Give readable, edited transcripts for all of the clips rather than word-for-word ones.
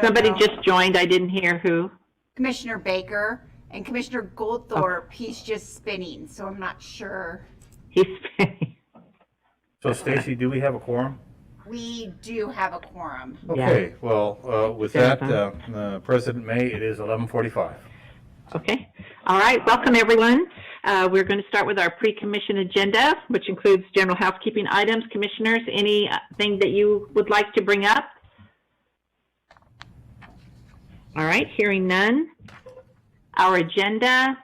Somebody just joined. I didn't hear who. Commissioner Baker and Commissioner Goldthorpe. He's just spinning, so I'm not sure. He's spinning. So, Stacy, do we have a quorum? We do have a quorum. Okay, well, with that, President May, it is 11:45. Okay. All right. Welcome, everyone. We're going to start with our pre-commission agenda, which includes general housekeeping items. Commissioners, anything that you would like to bring up? All right. Hearing none. Our agenda.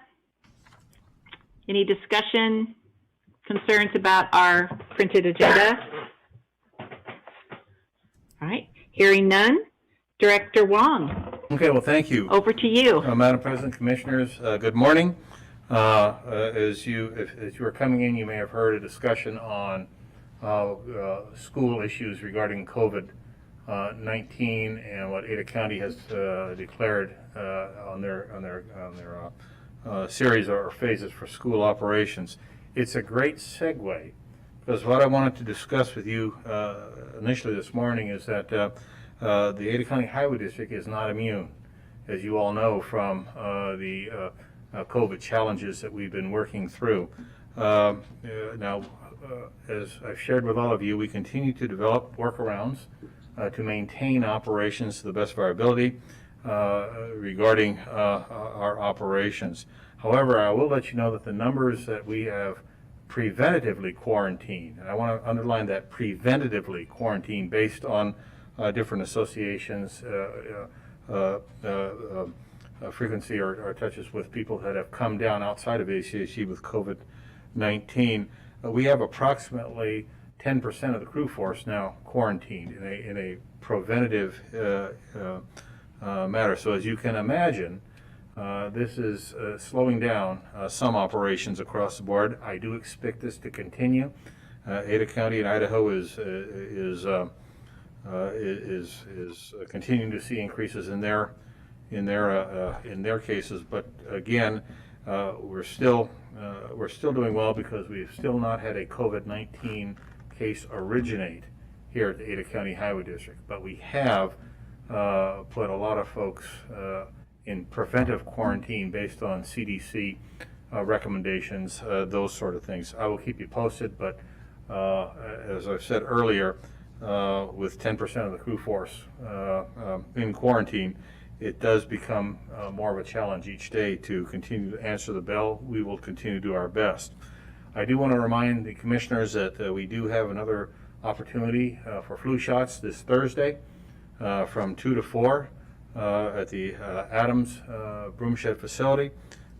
Any discussion, concerns about our printed agenda? All right. Hearing none. Director Wong. Okay, well, thank you. Over to you. Madam President, Commissioners, good morning. As you are coming in, you may have heard a discussion on school issues regarding COVID-19 and what Ada County has declared on their series or phases for school operations. It's a great segue, because what I wanted to discuss with you initially this morning is that the Ada County Highway District is not immune, as you all know, from the COVID challenges that we've been working through. Now, as I've shared with all of you, we continue to develop workarounds to maintain operations to the best of our ability regarding our operations. However, I will let you know that the numbers that we have preventatively quarantined, and I want to underline that, preventatively quarantined based on different associations, frequency or touches with people that have come down outside of ACHG with COVID-19. We have approximately 10% of the crew force now quarantined in a preventative matter. So as you can imagine, this is slowing down some operations across the board. I do expect this to continue. Ada County and Idaho is continuing to see increases in their cases, but again, we're still doing well because we've still not had a COVID-19 case originate here at the Ada County Highway District, but we have put a lot of folks in preventive quarantine based on CDC recommendations, those sort of things. I will keep you posted, but as I've said earlier, with 10% of the crew force in quarantine, it does become more of a challenge each day to continue to answer the bell. We will continue to do our best. I do want to remind the commissioners that we do have another opportunity for flu shots this Thursday from 2 to 4 at the Adams Broomshed facility.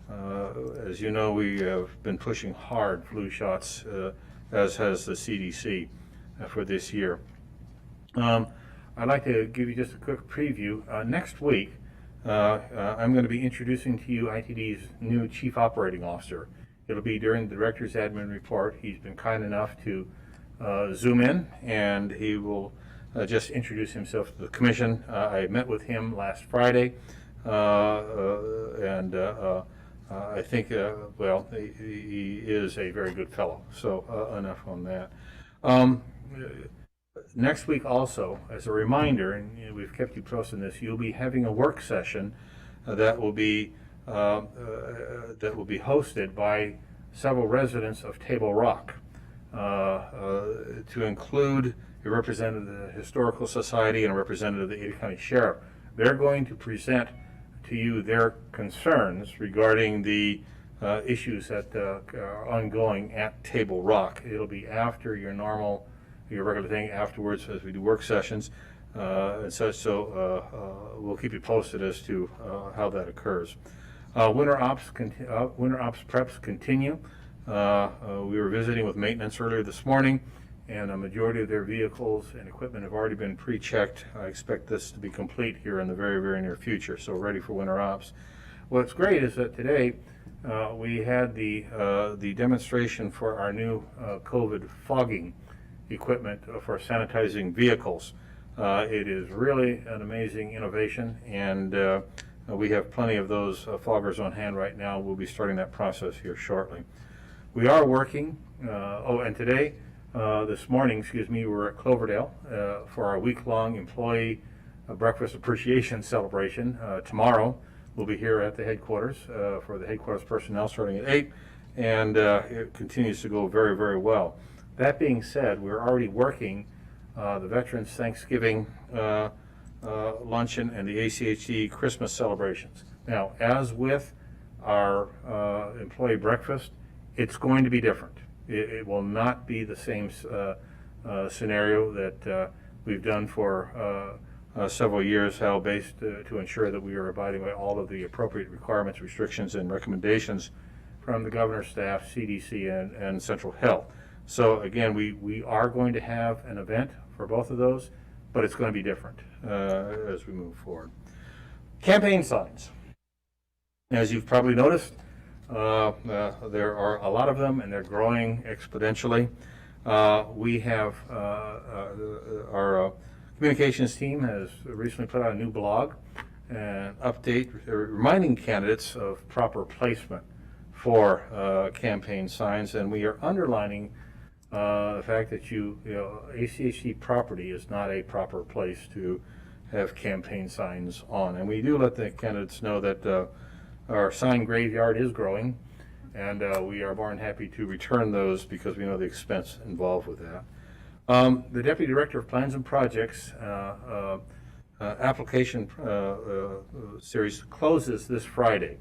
As you know, we have been pushing hard flu shots, as has the CDC for this year. I'd like to give you just a quick preview. Next week, I'm going to be introducing to you ITD's new Chief Operating Officer. It'll be during the Director's Admin Report. He's been kind enough to Zoom in, and he will just introduce himself to the Commission. I met with him last Friday, and I think, well, he is a very good fellow. So enough on that. Next week also, as a reminder, and we've kept you posted on this, you'll be having a work session that will be hosted by several residents of Table Rock, to include a representative of the Historical Society and a representative of the Ada County Sheriff. They're going to present to you their concerns regarding the issues that are ongoing at Table Rock. It'll be after your regular thing afterwards as we do work sessions, and so we'll keep you posted as to how that occurs. Winter ops preps continue. We were visiting with maintenance earlier this morning, and a majority of their vehicles and equipment have already been pre-checked. I expect this to be complete here in the very, very near future, so ready for winter ops. What's great is that today we had the demonstration for our new COVID fogging equipment for sanitizing vehicles. It is really an amazing innovation, and we have plenty of those foggers on hand right now. We'll be starting that process here shortly. We are working, and today, this morning, we were at Cloverdale for our week-long employee breakfast appreciation celebration. Tomorrow, we'll be here at the headquarters for the headquarters personnel starting at 8, and it continues to go very, very well. That being said, we're already working the Veterans Thanksgiving luncheon and the ACHD Christmas celebrations. Now, as with our employee breakfast, it's going to be different. It will not be the same scenario that we've done for several years, based to ensure that we are abiding by all of the appropriate requirements, restrictions, and recommendations from the governor's staff, CDC, and Central Health. So again, we are going to have an event for both of those, but it's going to be different as we move forward. Campaign signs. As you've probably noticed, there are a lot of them, and they're growing exponentially. We have our communications team has recently put out a new blog and update reminding candidates of proper placement for campaign signs, and we are underlining the fact that ACHD property is not a proper place to have campaign signs on, and we do let the candidates know that our sign graveyard is growing, and we are more than happy to return those because we know the expense involved with that. The Deputy Director of Plans and Projects application series closes this Friday.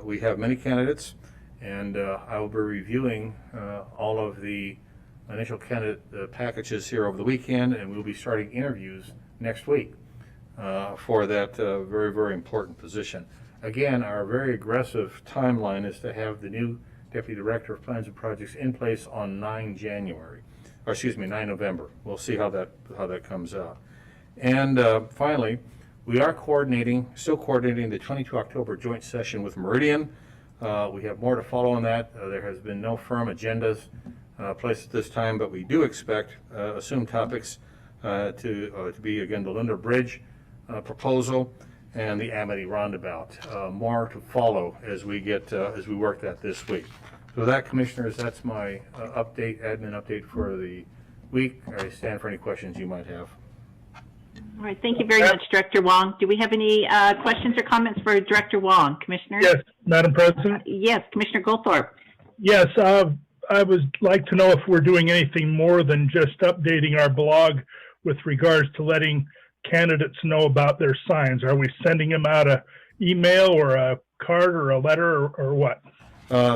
We have many candidates, and I will be reviewing all of the initial candidate packages here over the weekend, and we'll be starting interviews next week for that very, very important position. Again, our very aggressive timeline is to have the new Deputy Director of Plans and Projects in place on 9 November. We'll see how that comes out. And finally, we are still coordinating the 22 October joint session with Meridian. We have more to follow on that. There has been no firm agendas placed at this time, but we do expect assumed topics to be, again, the Linda Bridge proposal and the Amity Roundabout. More to follow as we work that this week. So that, Commissioners, that's my admin update for the week. I stand for any questions you might have. All right, thank you very much, Director Wong. Do we have any questions or comments for Director Wong, Commissioner? Yes, Madam President. Yes, Commissioner Goldthorpe. Yes, I would like to know if we're doing anything more than just updating our blog with regards to letting candidates know about their signs. Are we sending them out an email or a card or a letter or what?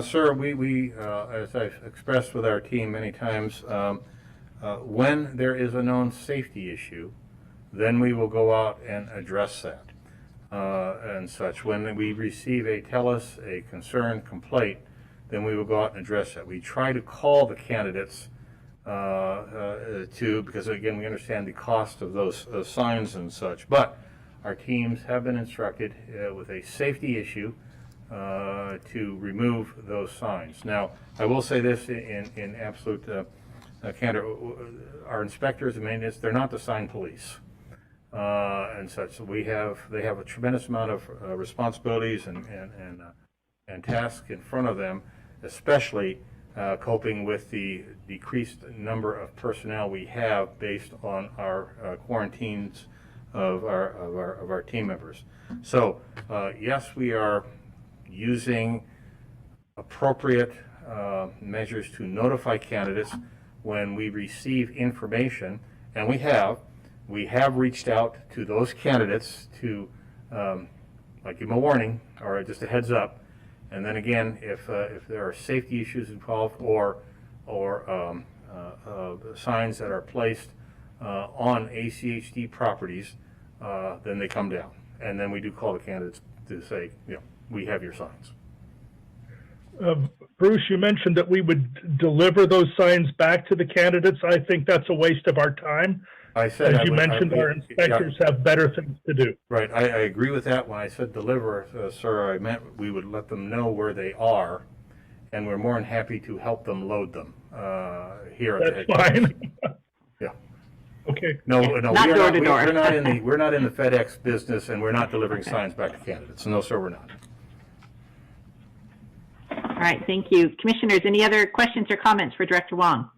Sir, we as I've expressed with our team many times, when there is a known safety issue, then we will go out and address that and such. When we receive a concern, complaint, then we will go out and address that. We try to call the candidates because again, we understand the cost of those signs and such, but our teams have been instructed with a safety issue to remove those signs. Now, I will say this in absolute candor, our inspectors and maintenance, they're not the sign police and such. So they have a tremendous amount of responsibilities and tasks in front of them, especially coping with the decreased number of personnel we have based on our quarantines of our team members. So yes, we are using appropriate measures to notify candidates when we receive information, and we have reached out to those candidates to like give them a warning or just a heads up. And then again, if there are safety issues involved or signs that are placed on ACHD properties, then they come down. And then we do call the candidates to say, we have your signs. Bruce, you mentioned that we would deliver those signs back to the candidates. I think that's a waste of our time. I said, as you mentioned, our inspectors have better things to do. Right, I agree with that. When I said deliver, sir, I meant we would let them know where they are, and we're more than happy to help them load them here. That's fine. Yeah. Okay. No, not door to door. We're not in the FedEx business, and we're not delivering signs back to candidates. No, sir, we're not. All right, thank you. Commissioners, any other questions or comments for Director Wong?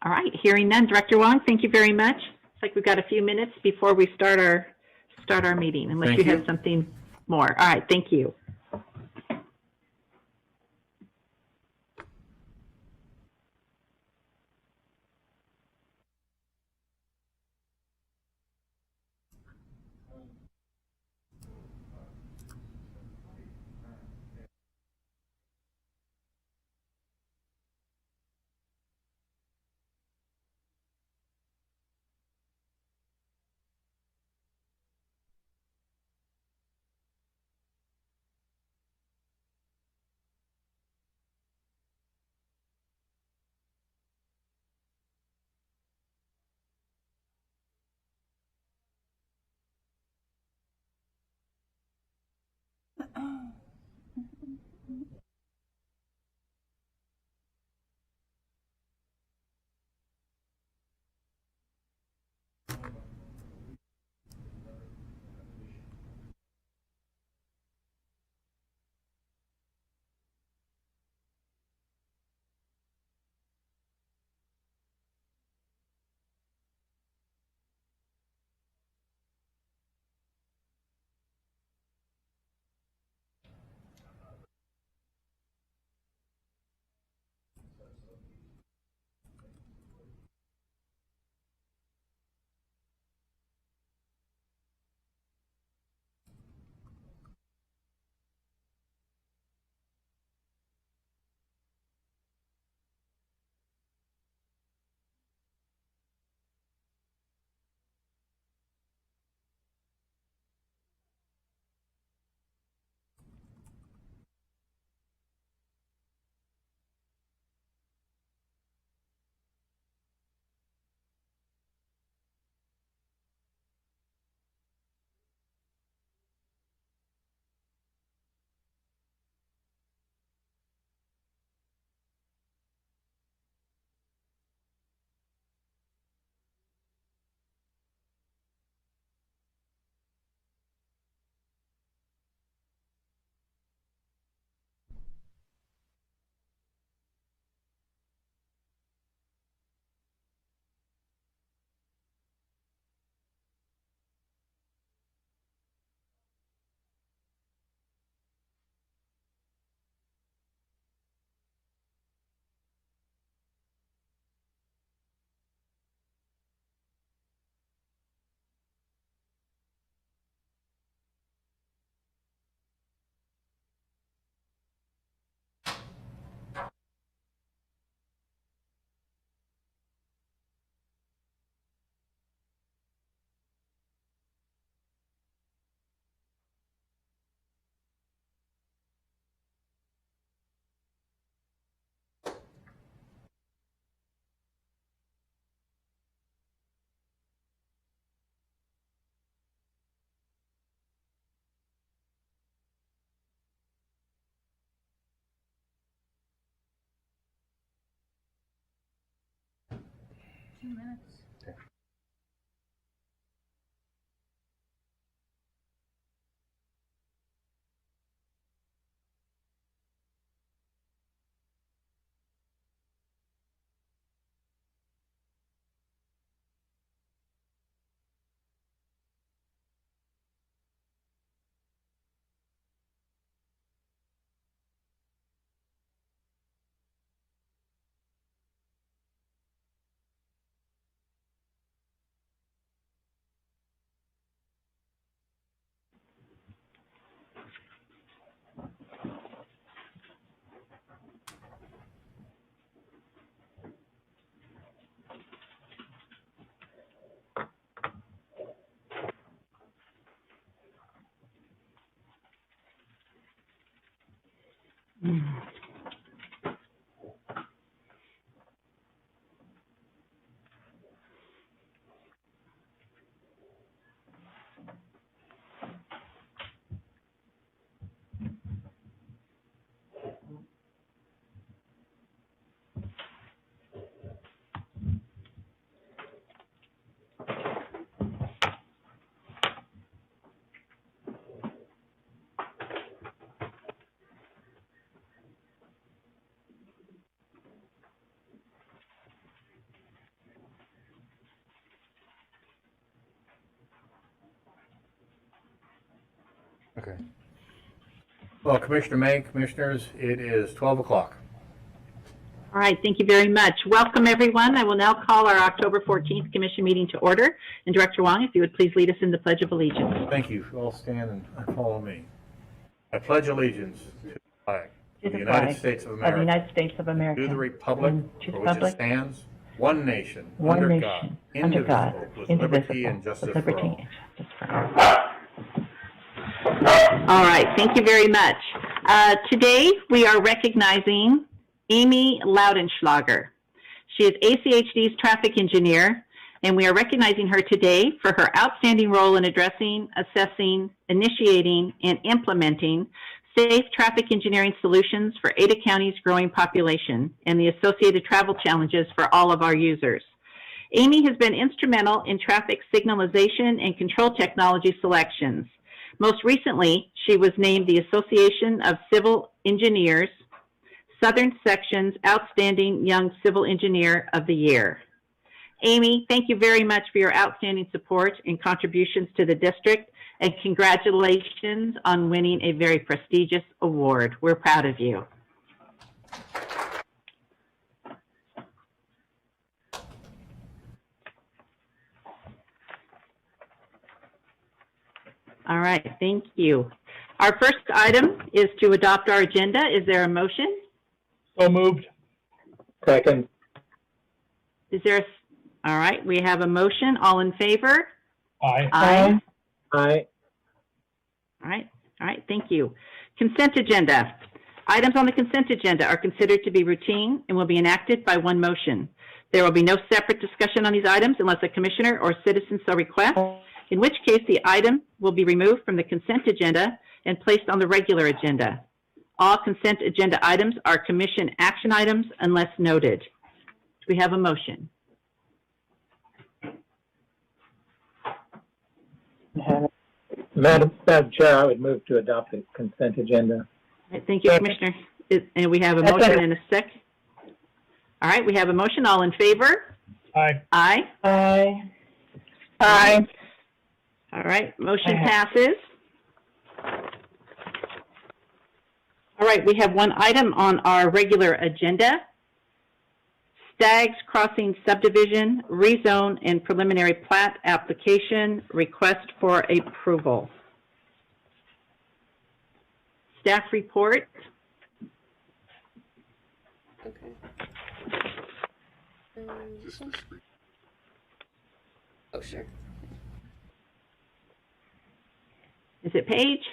All right, hearing none. Director Wong, thank you very much. like we've got a few minutes before we start our meeting, unless Thank you you. have something more. All right, thank you. Okay. Well, Commissioner May, Commissioners, it is 12 o'clock. All right, thank you very much. Welcome, everyone. I will now call our October 14th Commission meeting to order. And Director Wong, if you would please lead us in the Pledge of Allegiance. Thank you. All stand and follow me. I pledge allegiance to the flag of the United States of America, to the republic for which it stands, one nation, under God, indivisible, with liberty and justice for all. All right, thank you very much. Today, we are recognizing Amy Laudenschlager. She is ACHD's traffic engineer, and we are recognizing her today for her outstanding role in addressing, assessing, initiating, and implementing safe traffic engineering solutions for Ada County's growing population and the associated travel challenges for all of our users. Amy has been instrumental in traffic signalization and control technology selections. Most recently, she was named the Association of Civil Engineers Southern Section's Outstanding Young Civil Engineer of the Year. Amy, thank you very much for your outstanding support and contributions to the district, and congratulations on winning a very prestigious award. We're proud of you. All right, thank you. Our first item is to adopt our agenda. Is there a motion? So moved. Second. Is there all right, we have a motion. All in favor? Aye. Aye. Aye. All right, thank you. Consent agenda. Items on the consent agenda are considered to be routine and will be enacted by one motion. There will be no separate discussion on these items unless a commissioner or citizen so requests, in which case the item will be removed from the consent agenda and placed on the regular agenda. All consent agenda items are commission action items unless noted. Do we have a motion? Madam Chair, I would move to adopt the consent agenda. All right, thank you, Commissioner. And we have a motion and a second. All right, we have a motion. All in favor? Aye. Aye. Aye. Aye. All right, motion passes. All right, we have one item on our regular agenda. Staggs Crossing Subdivision, Rezone and Preliminary Plat Application, Request for Approval. Staff report. Okay. Oh, sure. Is it Paige?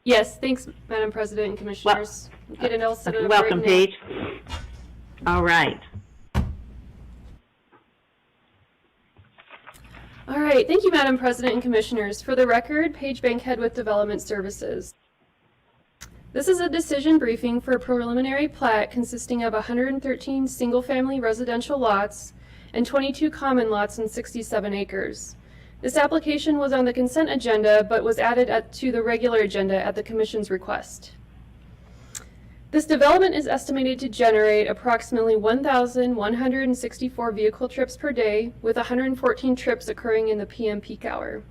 Yes, thanks, Madam President and Commissioners. Get an else Welcome, Paige. All right. All right, thank you, Madam President and Commissioners. For the record, Paige Bankhead with Development Services. This is a decision briefing for a preliminary plat consisting of 113 single-family residential lots and 22 common lots and 67 acres. This application was on the consent agenda, but was added to the regular agenda at the Commission's request. This development is estimated to generate approximately 1,164 vehicle trips per day, with 114 trips occurring in the PM peak hour.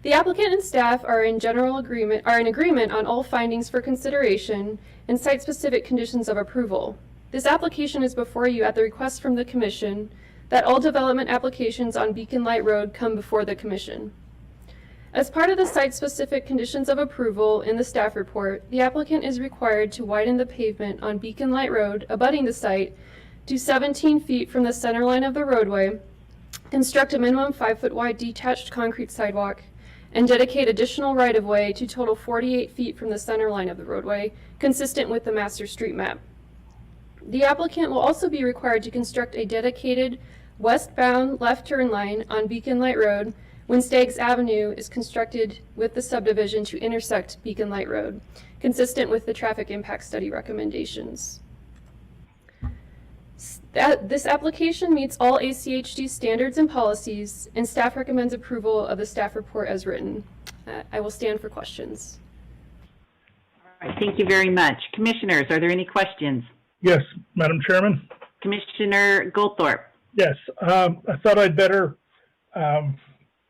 The applicant and staff are in agreement on all findings for consideration and site-specific conditions of approval. This application is before you at the request from the Commission that all development applications on Beacon Light Road come before the Commission. As part of the site-specific conditions of approval in the staff report, the applicant is required to widen the pavement on Beacon Light Road abutting the site to 17 feet from the center line of the roadway, construct a minimum 5-foot wide detached concrete sidewalk, and dedicate additional right-of-way to total 48 feet from the center line of the roadway, consistent with the master street map. The applicant will also be required to construct a dedicated westbound left turn lane on Beacon Light Road when Staggs Avenue is constructed with the subdivision to intersect Beacon Light Road, consistent with the traffic impact study recommendations. This application meets all ACHD standards and policies, and staff recommends approval of the staff report as written. I will stand for questions. All right, thank you very much. Commissioners, are there any questions? Yes, Madam Chairman. Commissioner Goldthorpe. Yes, I thought I'd better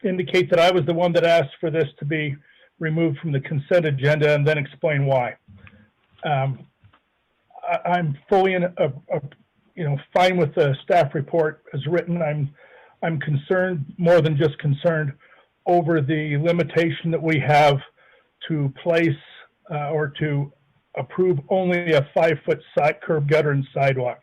indicate that I was the one that asked for this to be removed from the consent agenda and then explain why. I'm fully fine with the staff report as written. I'm concerned, more than just concerned, over the limitation that we have to place or to approve only a 5-foot curb gutter and sidewalk.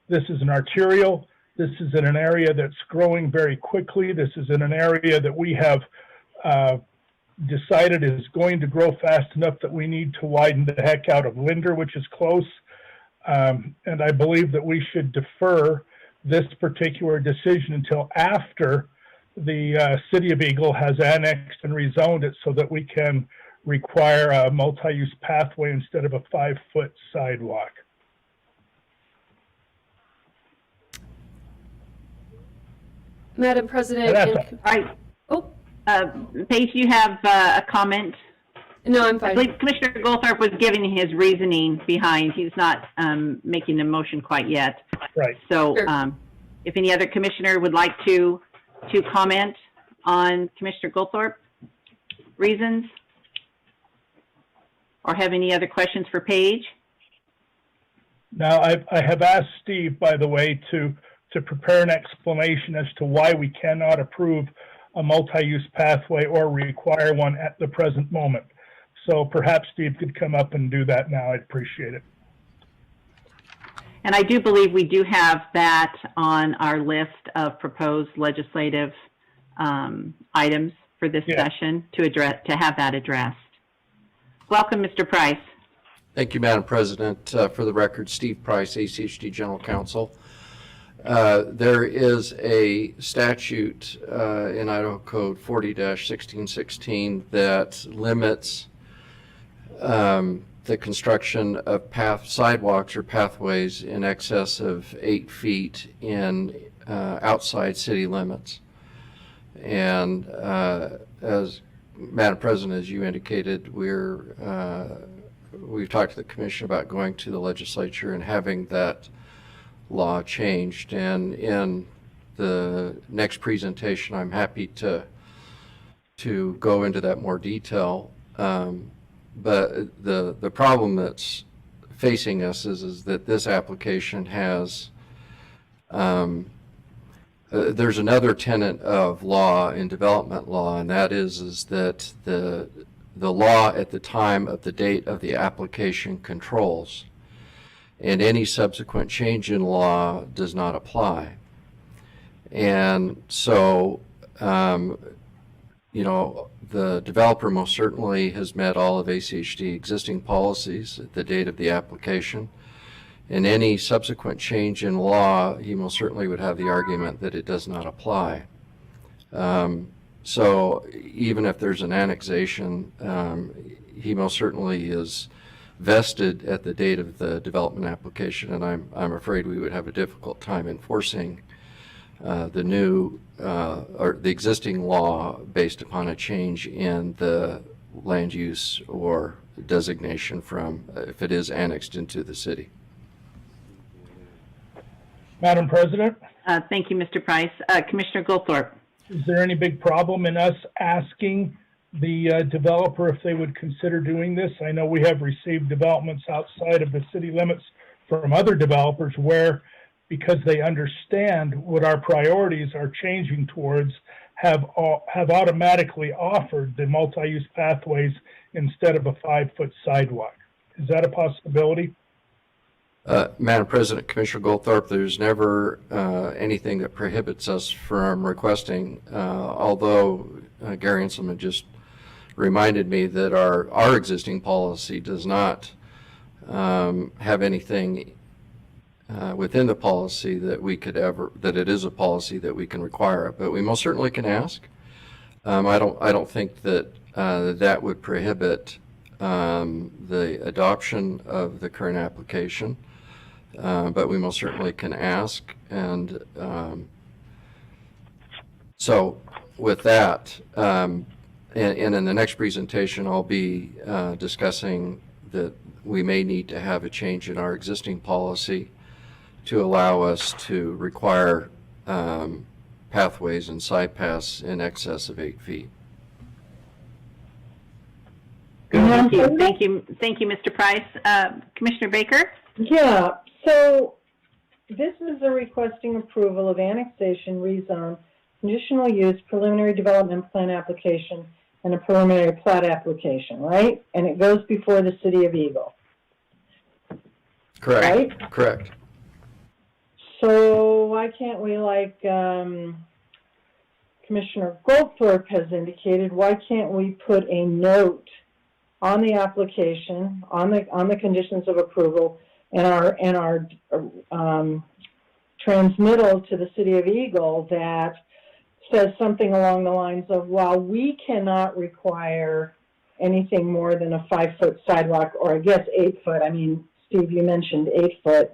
This is an arterial. This is in an area that's growing very quickly. This is in an area that we have decided is going to grow fast enough that we need to widen the heck out of Linder, which is close. And I believe that we should defer this particular decision until after the City of Eagle has annexed and rezoned it so that we can require a multi-use pathway instead of a 5-foot sidewalk. Madam President, All right. oh, Paige, you have a comment? no, I'm I fine. believe Commissioner Goldthorpe was giving his reasoning behind. He's not making the motion quite yet. Right. So Sure. if any other commissioner would like to comment on Commissioner Goldthorpe reasons or have any other questions for Paige? Now, I have asked Steve, by the way, to prepare an explanation as to why we cannot approve a multi-use pathway or require one at the present moment. So perhaps Steve could come up and do that now. I'd appreciate it. And I do believe we do have that on our list of proposed legislative items for this session to have that addressed. Welcome, Mr. Price. Thank you, Madam President. For the record, Steve Price, ACHD General Counsel. There is a statute in Idaho Code 40-1616 that limits the construction of sidewalks or pathways in excess of 8 feet in outside city limits. And as Madam President, as you indicated, we've talked to the Commission about going to the legislature and having that law changed. And in the next presentation, I'm happy to go into that more detail. But the problem that's facing us is that this application has there's another tenet of law in development law, and that is that the law at the time of the date of the application controls, and any subsequent change in law does not apply. And so, the developer most certainly has met all of ACHD existing policies at the date of the application. And any subsequent change in law, he most certainly would have the argument that it does not apply. So even if there's an annexation, he most certainly is vested at the date of the development application, and I'm afraid we would have a difficult time enforcing the new or the existing law based upon a change in the land use or designation from if it is annexed into the city. Madam President, Thank you, Mr. Price. Commissioner Goldthorpe. is there any big problem in us asking the developer if they would consider doing this? I know we have received developments outside of the city limits from other developers where, because they understand what our priorities are changing towards, have automatically offered the multi-use pathways instead of a 5-foot sidewalk. Is that a possibility? Madam President, Commissioner Goldthorpe, there's never anything that prohibits us from requesting, although Gary Inselman just reminded me that our existing policy does not have anything within the policy that we could that it is a policy that we can require, but we most certainly can ask. I don't think that that would prohibit the adoption of the current application. But we most certainly can ask. And so with that, and in the next presentation, I'll be discussing that we may need to have a change in our existing policy to allow us to require pathways and side paths in excess of 8 feet. Thank you. Thank you, Mr. Price. Commissioner Baker? Yeah, so this is a requesting approval of annexation, rezone, conditional use, preliminary development plan application, and a preliminary plat application, right? And it goes before the City of Eagle, Correct. right? Correct. So why can't we, like Commissioner Goldthorpe has indicated, why can't we put a note on the application, on the conditions of approval, and our transmittal to the City of Eagle that says something along the lines of, while we cannot require anything more than a 5-foot sidewalk, or I guess 8 foot. I mean, Steve, you mentioned 8 foot.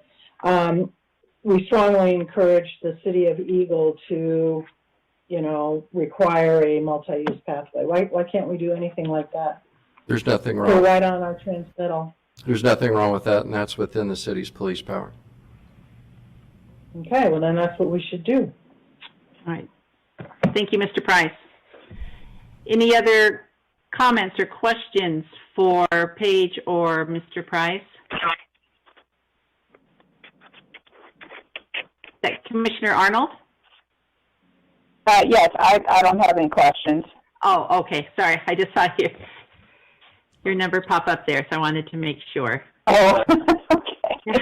We strongly encourage the City of Eagle to, require a multi-use pathway. Why can't we do anything like that? There's nothing So wrong. right on our transmittal. There's nothing wrong with that, and that's within the city's police power. Okay, well then that's what we should do. All right. Thank you, Mr. Price. Any other comments or questions for Paige or Mr. Price? Commissioner Arnold? Yes, I don't have any questions. Oh, okay. Sorry. I just saw your number pop up there, so I wanted to make sure. Oh, okay.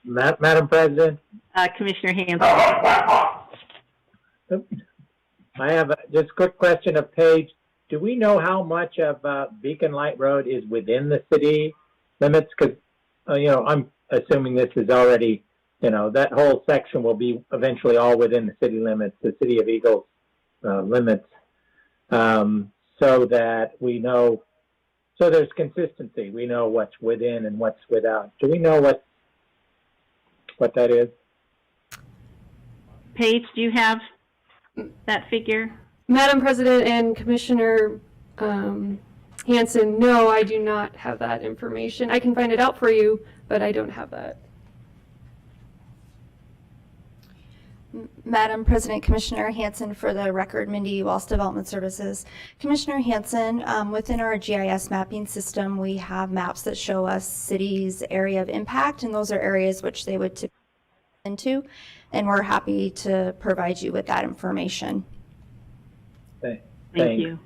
Madam President, Commissioner Hanson. I have just a quick question of Paige. Do we know how much of Beacon Light Road is within the city limits? Because, I'm assuming this is already, that whole section will be eventually all within the city limits, the City of Eagles limits, so that we know, so there's consistency. We know what's within and what's without. Do we know what that is? Paige, do you have that figure? Madam President and Commissioner Hanson, no, I do not have that information. I can find it out for you, but I don't have that. Madam President, Commissioner Hanson, for the record, Mindy, Walsh Development Services. Commissioner Hanson, within our GIS mapping system, we have maps that show us cities' area of impact, and those are areas which they would typically into, and we're happy to provide you with that information. Thank you.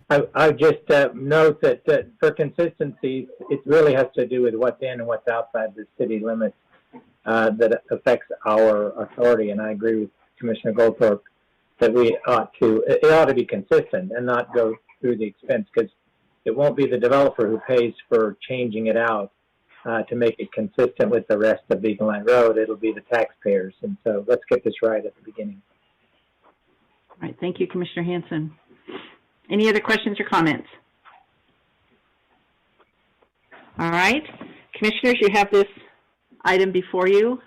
I just note that for consistency, it really has to do with what's in and what's outside the city limits that affects our authority. And I agree with Commissioner Goldthorpe that it ought to be consistent and not go through the expense, because it won't be the developer who pays for changing it out to make it consistent with the rest of Beacon Light Road. It'll be the taxpayers. And so let's get this right at the beginning. All right. Thank you, Commissioner Hanson. Any other questions or comments? All right. Commissioners, you have this item before you.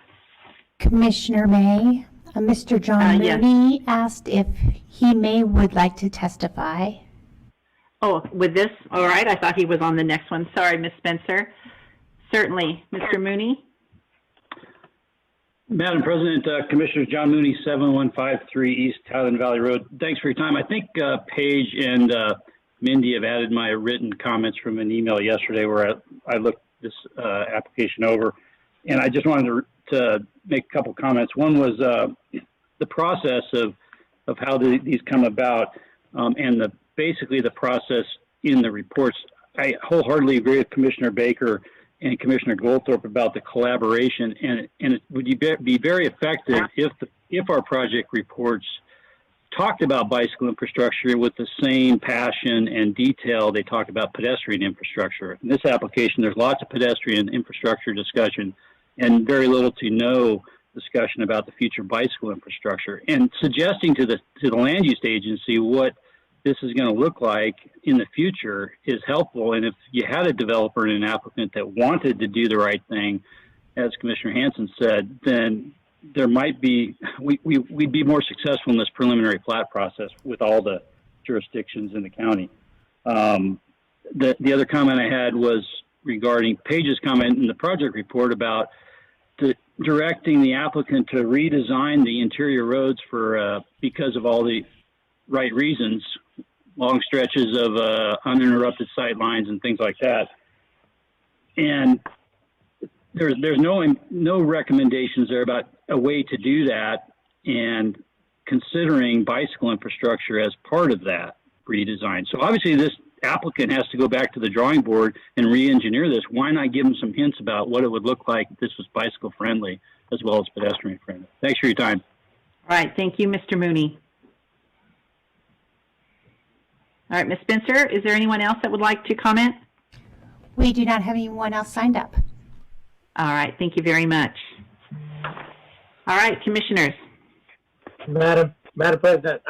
Commissioner May, Mr. John Yes. Mooney asked if he would like to testify. Oh, with this? All right. I thought he was on the next one. Sorry, Ms. Spencer. Certainly. Mr. Mooney? Madam President, Commissioner John Mooney, 7153 East Highland Valley Road. Thanks for your time. I think Paige and Mindy have added my written comments from an email yesterday where I looked this application over, and I just wanted to make a couple comments. One was the process of how these come about, and basically the process in the reports. I wholeheartedly agree with Commissioner Baker and Commissioner Goldthorpe about the collaboration, and it would be very effective if our project reports talked about bicycle infrastructure with the same passion and detail they talk about pedestrian infrastructure. In this application, there's lots of pedestrian infrastructure discussion and very little to no discussion about the future bicycle infrastructure. And suggesting to the land use agency what this is going to look like in the future is helpful. And if you had a developer and an applicant that wanted to do the right thing, as Commissioner Hanson said, then there might be, we'd be more successful in this preliminary plat process with all the jurisdictions in the county. The other comment I had was regarding Paige's comment in the project report about directing the applicant to redesign the interior roads for, because of all the right reasons, long stretches of uninterrupted sight lines and things like that. And there's no recommendations there about a way to do that, and considering bicycle infrastructure as part of that redesign. So obviously this applicant has to go back to the drawing board and re-engineer this. Why not give them some hints about what it would look like if this was bicycle friendly as well as pedestrian friendly? Thanks for your time. All right, thank you, Mr. Mooney. All right, Ms. Spencer, is there anyone else that would like to comment? We do not have anyone else signed up. All right, thank you very much. All right, commissioners. Madam President,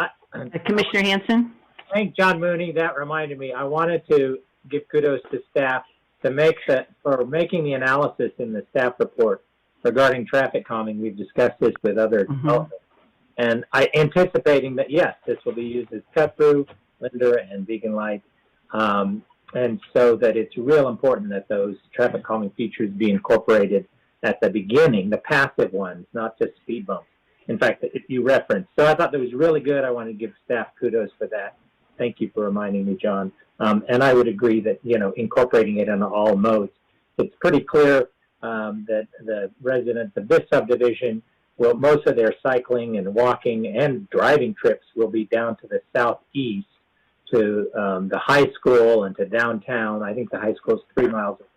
Commissioner Hanson? thank John Mooney. That reminded me. I wanted to give kudos to staff for making the analysis in the staff report regarding traffic calming. We've discussed this with other developments. And anticipating that, yes, this will be used as cut through, Linder, and Vegan Light. And so that it's real important that those traffic calming features be incorporated at the beginning, the passive ones, not just speed bumps. In fact, if you referenced. So I thought that was really good. I want to give staff kudos for that. Thank you for reminding me, John. And I would agree that, incorporating it in all modes. It's pretty clear that the residents of this subdivision will, most of their cycling and walking and driving trips will be down to the southeast to the high school and to downtown. I think the high school is 3 miles away.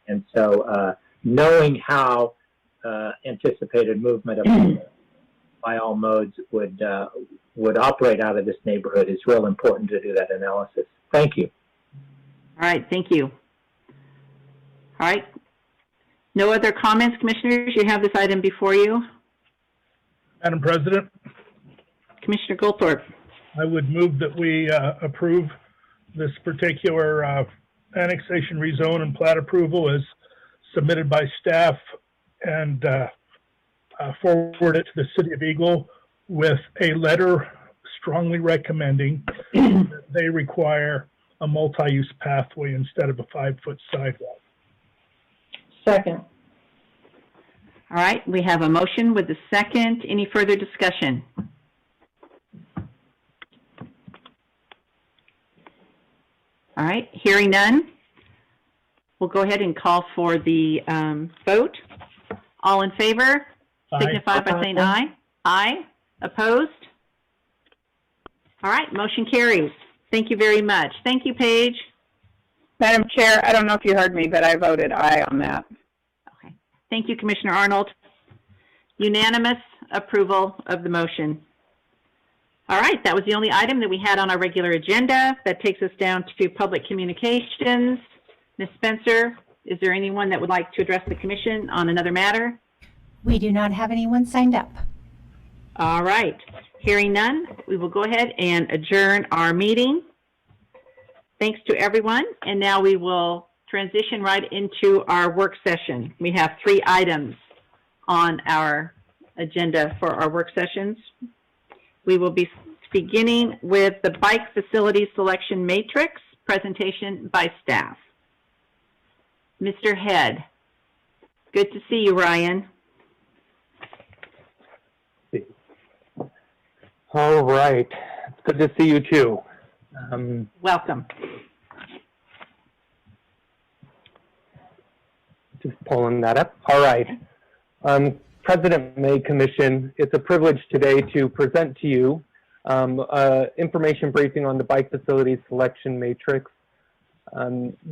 And so knowing how anticipated movement of by all modes would operate out of this neighborhood is real important to do that analysis. Thank you. All right, thank you. All right. No other comments, commissioners? You have this item before you. Madam President, Commissioner Goldthorpe. I would move that we approve this particular annexation, rezone, and plat approval as submitted by staff, and forward it to the City of Eagle with a letter strongly recommending that they require a multi-use pathway instead of a 5-foot sidewalk. Second. All right, we have a motion with the second. Any further discussion? All right, hearing none, we'll go ahead and call for the vote. All in favor, signify by saying aye. Aye. Opposed? All right, motion carries. Thank you very much. Thank you, Paige. Madam Chair, I don't know if you heard me, but I voted aye on that. Okay. Thank you, Commissioner Arnold. Unanimous approval of the motion. All right, that was the only item that we had on our regular agenda. That takes us down to public communications. Ms. Spencer, is there anyone that would like to address the commission on another matter? We do not have anyone signed up. All right, hearing none, we will go ahead and adjourn our meeting. Thanks to everyone, and now we will transition right into our work session. We have 3 items on our agenda for our work sessions. We will be beginning with the bike facility selection matrix presentation by staff. Mr. Head, good to see you, Ryan. All right, it's good to see you too. Welcome. Just pulling that up. All right. President May Commission, it's a privilege today to present to you information briefing on the bike facility selection matrix.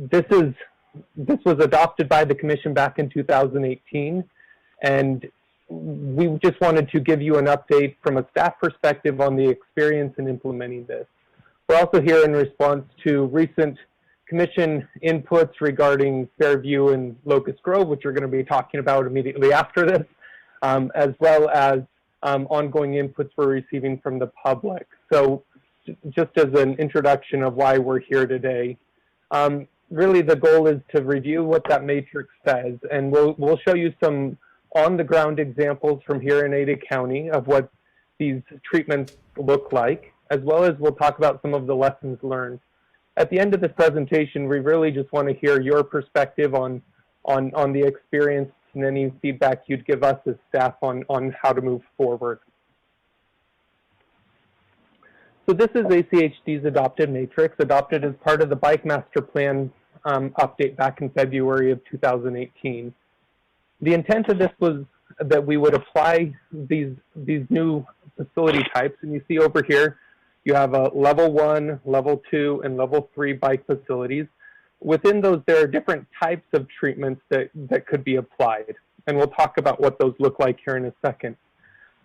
This was adopted by the Commission back in 2018, and we just wanted to give you an update from a staff perspective on the experience in implementing this. We're also here in response to recent Commission inputs regarding Fairview and Locus Grove, which we're going to be talking about immediately after this, as well as ongoing inputs we're receiving from the public. So just as an introduction of why we're here today, really the goal is to review what that matrix says, and we'll show you some on-the-ground examples from here in Ada County of what these treatments look like, as well as we'll talk about some of the lessons learned. At the end of this presentation, we really just want to hear your perspective on the experience and any feedback you'd give us as staff on how to move forward. So this is ACHD's adopted matrix, adopted as part of the Bike Master Plan update back in February of 2018. The intent of this was that we would apply these new facility types, and you see over here, you have a level 1, level 2, and level 3 bike facilities. Within those, there are different types of treatments that could be applied, and we'll talk about what those look like here in a second.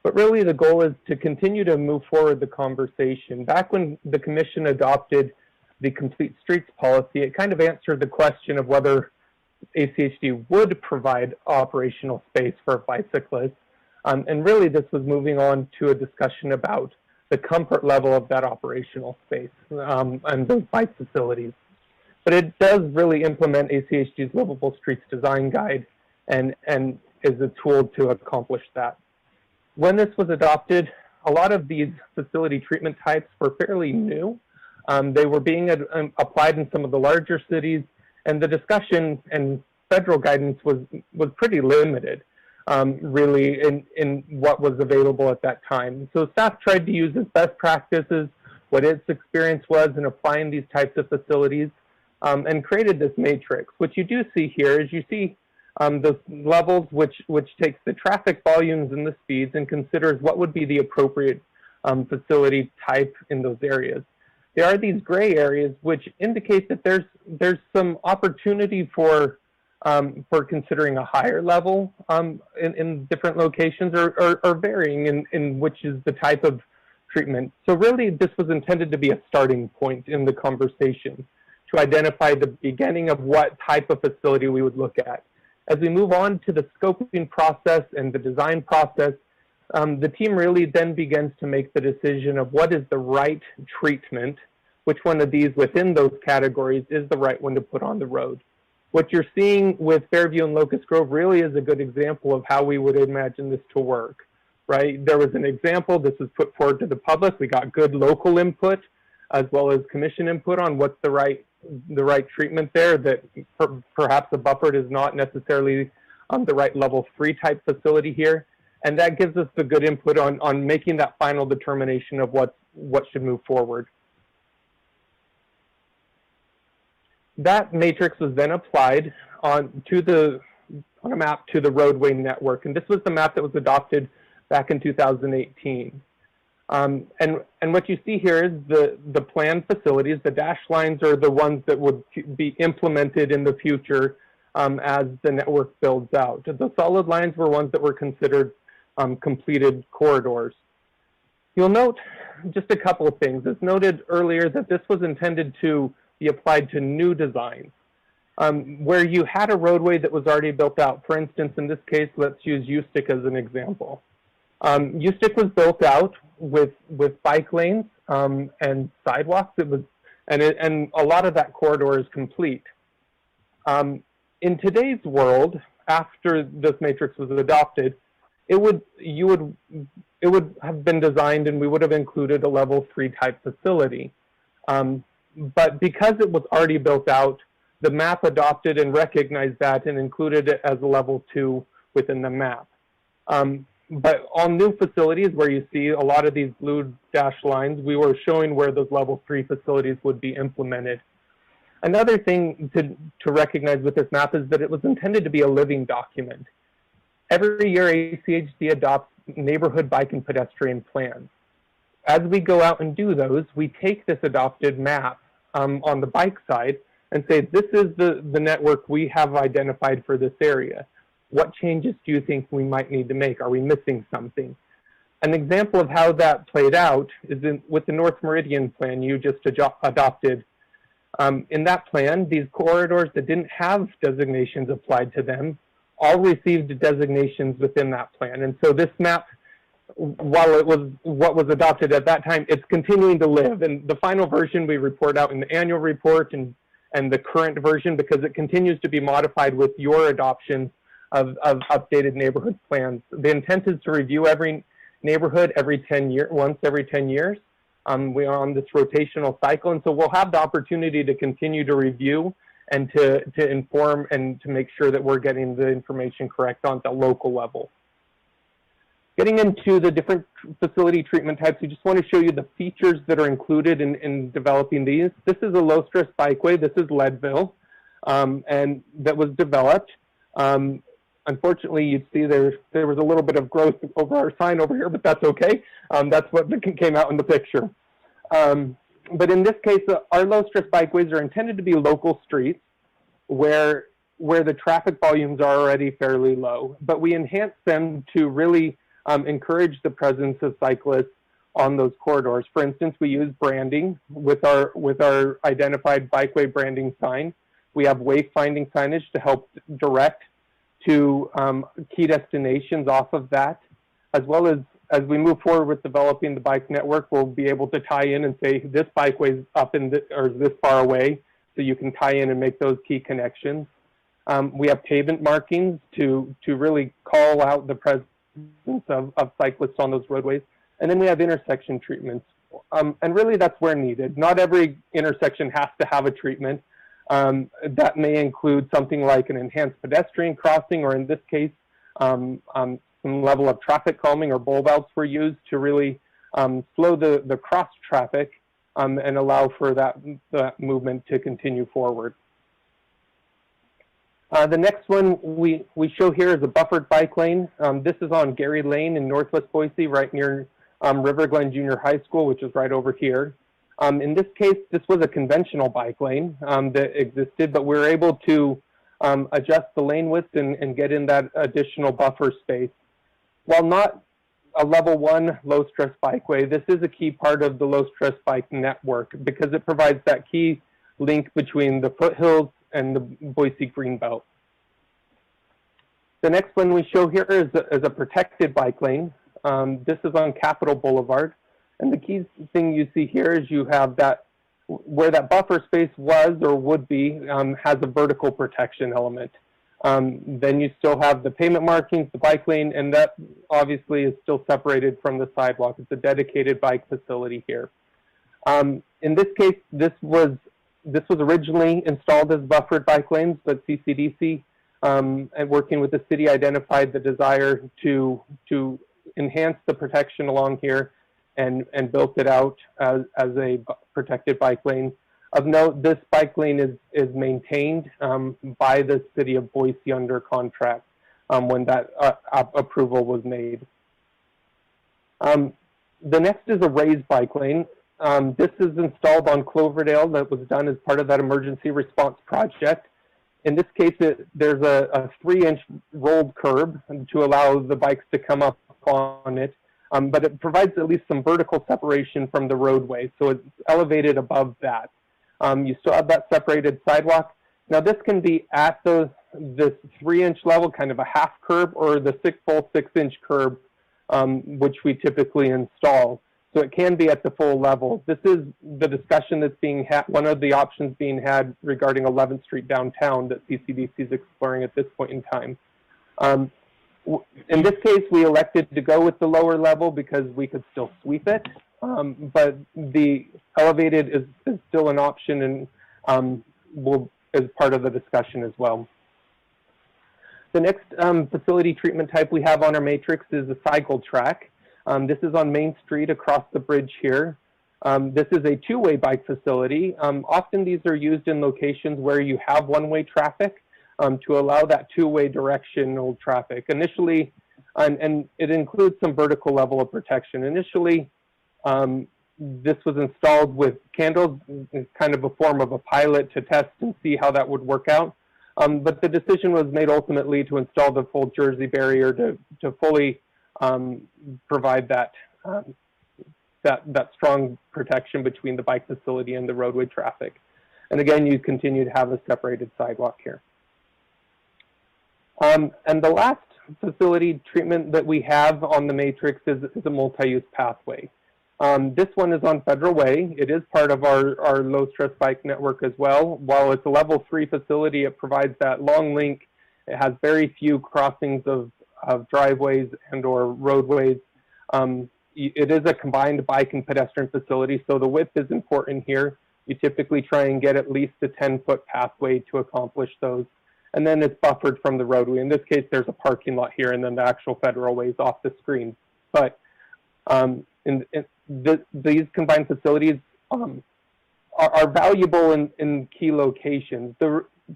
But really, the goal is to continue to move forward the conversation. Back when the Commission adopted the Complete Streets policy, it kind of answered the question of whether ACHD would provide operational space for bicyclists. And really, this was moving on to a discussion about the comfort level of that operational space and those bike facilities. But it does really implement ACHD's Livable Streets Design Guide and is a tool to accomplish that. When this was adopted, a lot of these facility treatment types were fairly new. They were being applied in some of the larger cities, and the discussion and federal guidance was pretty limited, really, in what was available at that time. So staff tried to use as best practices what its experience was in applying these types of facilities, and created this matrix. What you do see here is you see those levels which takes the traffic volumes and the speeds and considers what would be the appropriate facility type in those areas. There are these gray areas which indicate that there's some opportunity for considering a higher level in different locations or varying in which is the type of treatment. So really this was intended to be a starting point in the conversation to identify the beginning of what type of facility we would look at. As we move on to the scoping process and the design process, the team really then begins to make the decision of what is the right treatment, which one of these within those categories is the right one to put on the road. What you're seeing with Fairview and Locust Grove really is a good example of how we would imagine this to work, right? There was an example, this was put forward to the public. We got good local input as well as commission input on what's the right treatment there, that perhaps a buffered is not necessarily the right level 3 type facility here. And that gives us the good input on making that final determination of what should move forward. That matrix was then applied on a map to the roadway network. And this was the map that was adopted back in 2018. And what you see here is the planned facilities. The dashed lines are the ones that would be implemented in the future as the network builds out. The solid lines were ones that were considered completed corridors. You'll note just a couple of things. As noted earlier, that this was intended to be applied to new designs. Where you had a roadway that was already built out. For instance, in this case, let's use Ustick as an example. Ustick was built out with bike lanes and sidewalks. And a lot of that corridor is complete. In today's world, after this matrix was adopted, it would have been designed, and we would have included a level 3 type facility. But because it was already built out, the map adopted and recognized that and included it as a level 2 within the map. But on new facilities where you see a lot of these blue dashed lines, we were showing where those level 3 facilities would be implemented. Another thing to recognize with this map is that it was intended to be a living document. Every year, ACHD adopts neighborhood bike and pedestrian plans. As we go out and do those, we take this adopted map on the bike side and say, this is the network we have identified for this area. What changes do you think we might need to make? Are we missing something? An example of how that played out is with the North Meridian plan you just adopted. In that plan, these corridors that didn't have designations applied to them all received designations within that plan. And so this map, while it was what was adopted at that time, it's continuing to live. And the final version we report out in the annual report and the current version, because it continues to be modified with your adoption of updated neighborhood plans. The intent is to review every neighborhood once every 10 years. We are on this rotational cycle, and so we'll have the opportunity to continue to review and to inform and to make sure that we're getting the information correct on the local level. Getting into the different facility treatment types, we just want to show you the features that are included in developing these. This is a low-stress bikeway. This is Leadville, and that was developed. Unfortunately, you'd see there was a little bit of growth over our sign over here, but that's okay. That's what came out in the picture. But in this case, our low-stress bikeways are intended to be local streets where the traffic volumes are already fairly low, but we enhance them to really encourage the presence of cyclists on those corridors. For instance, we use branding with our identified bikeway branding sign. We have wayfinding signage to help direct to key destinations off of that, as well as we move forward with developing the bike network, we'll be able to tie in and say this bikeway is up in or this far away, so you can tie in and make those key connections. We have pavement markings to really call out the presence of cyclists on those roadways. And then we have intersection treatments. And really that's where needed. Not every intersection has to have a treatment. That may include something like an enhanced pedestrian crossing, or in this case, some level of traffic calming or bulb outs were used to really slow the cross traffic and allow for that movement to continue forward. The next one we show here is a buffered bike lane. This is on Gary Lane in Northwest Boise, right near River Glen Junior High School, which is right over here. In this case, this was a conventional bike lane that existed, but we were able to adjust the lane width and get in that additional buffer space. While not a level 1 low-stress bikeway, this is a key part of the low-stress bike network because it provides that key link between the foothills and the Boise Greenbelt. The next one we show here is a protected bike lane. This is on Capitol Boulevard. And the key thing you see here is you have that, where that buffer space was or would be, has a vertical protection element. Then you still have the pavement markings, the bike lane, and that obviously is still separated from the sidewalk. It's a dedicated bike facility here. In this case, this was originally installed as buffered bike lanes, but CCDC and working with the city identified the desire to enhance the protection along here and built it out as a protected bike lane. Of note, this bike lane is maintained by the city of Boise under contract when that approval was made. The next is a raised bike lane. This is installed on Cloverdale. That was done as part of that emergency response project. In this case, there's a 3-inch rolled curb to allow the bikes to come up on it, but it provides at least some vertical separation from the roadway, so it's elevated above that. You still have that separated sidewalk. Now this can be at this 3-inch level, kind of a half curb, or the full 6-inch curb, which we typically install. So it can be at the full level. This is the discussion that's being had, one of the options being had regarding 11th Street downtown that CCDC is exploring at this point in time. In this case, we elected to go with the lower level because we could still sweep it, but the elevated is still an option and is part of the discussion as well. The next facility treatment type we have on our matrix is a cycle track. This is on Main Street across the bridge here. This is a 2-way bike facility. Often these are used in locations where you have 1-way traffic to allow that 2-way directional traffic. Initially, and it includes some vertical level of protection. Initially, this was installed with candles, kind of a form of a pilot to test and see how that would work out. But the decision was made ultimately to install the full Jersey barrier to fully provide that strong protection between the bike facility and the roadway traffic. And again, you continue to have a separated sidewalk here. And the last facility treatment that we have on the matrix is a multi-use pathway. This one is on Federal Way. It is part of our low-stress bike network as well. While it's a level 3 facility, it provides that long link. It has very few crossings of driveways and or roadways. It is a combined bike and pedestrian facility, so the width is important here. You typically try and get at least a 10-foot pathway to accomplish those. And then it's buffered from the roadway. In this case, there's a parking lot here, and then the actual federal way is off the screen. But these combined facilities are valuable in key locations.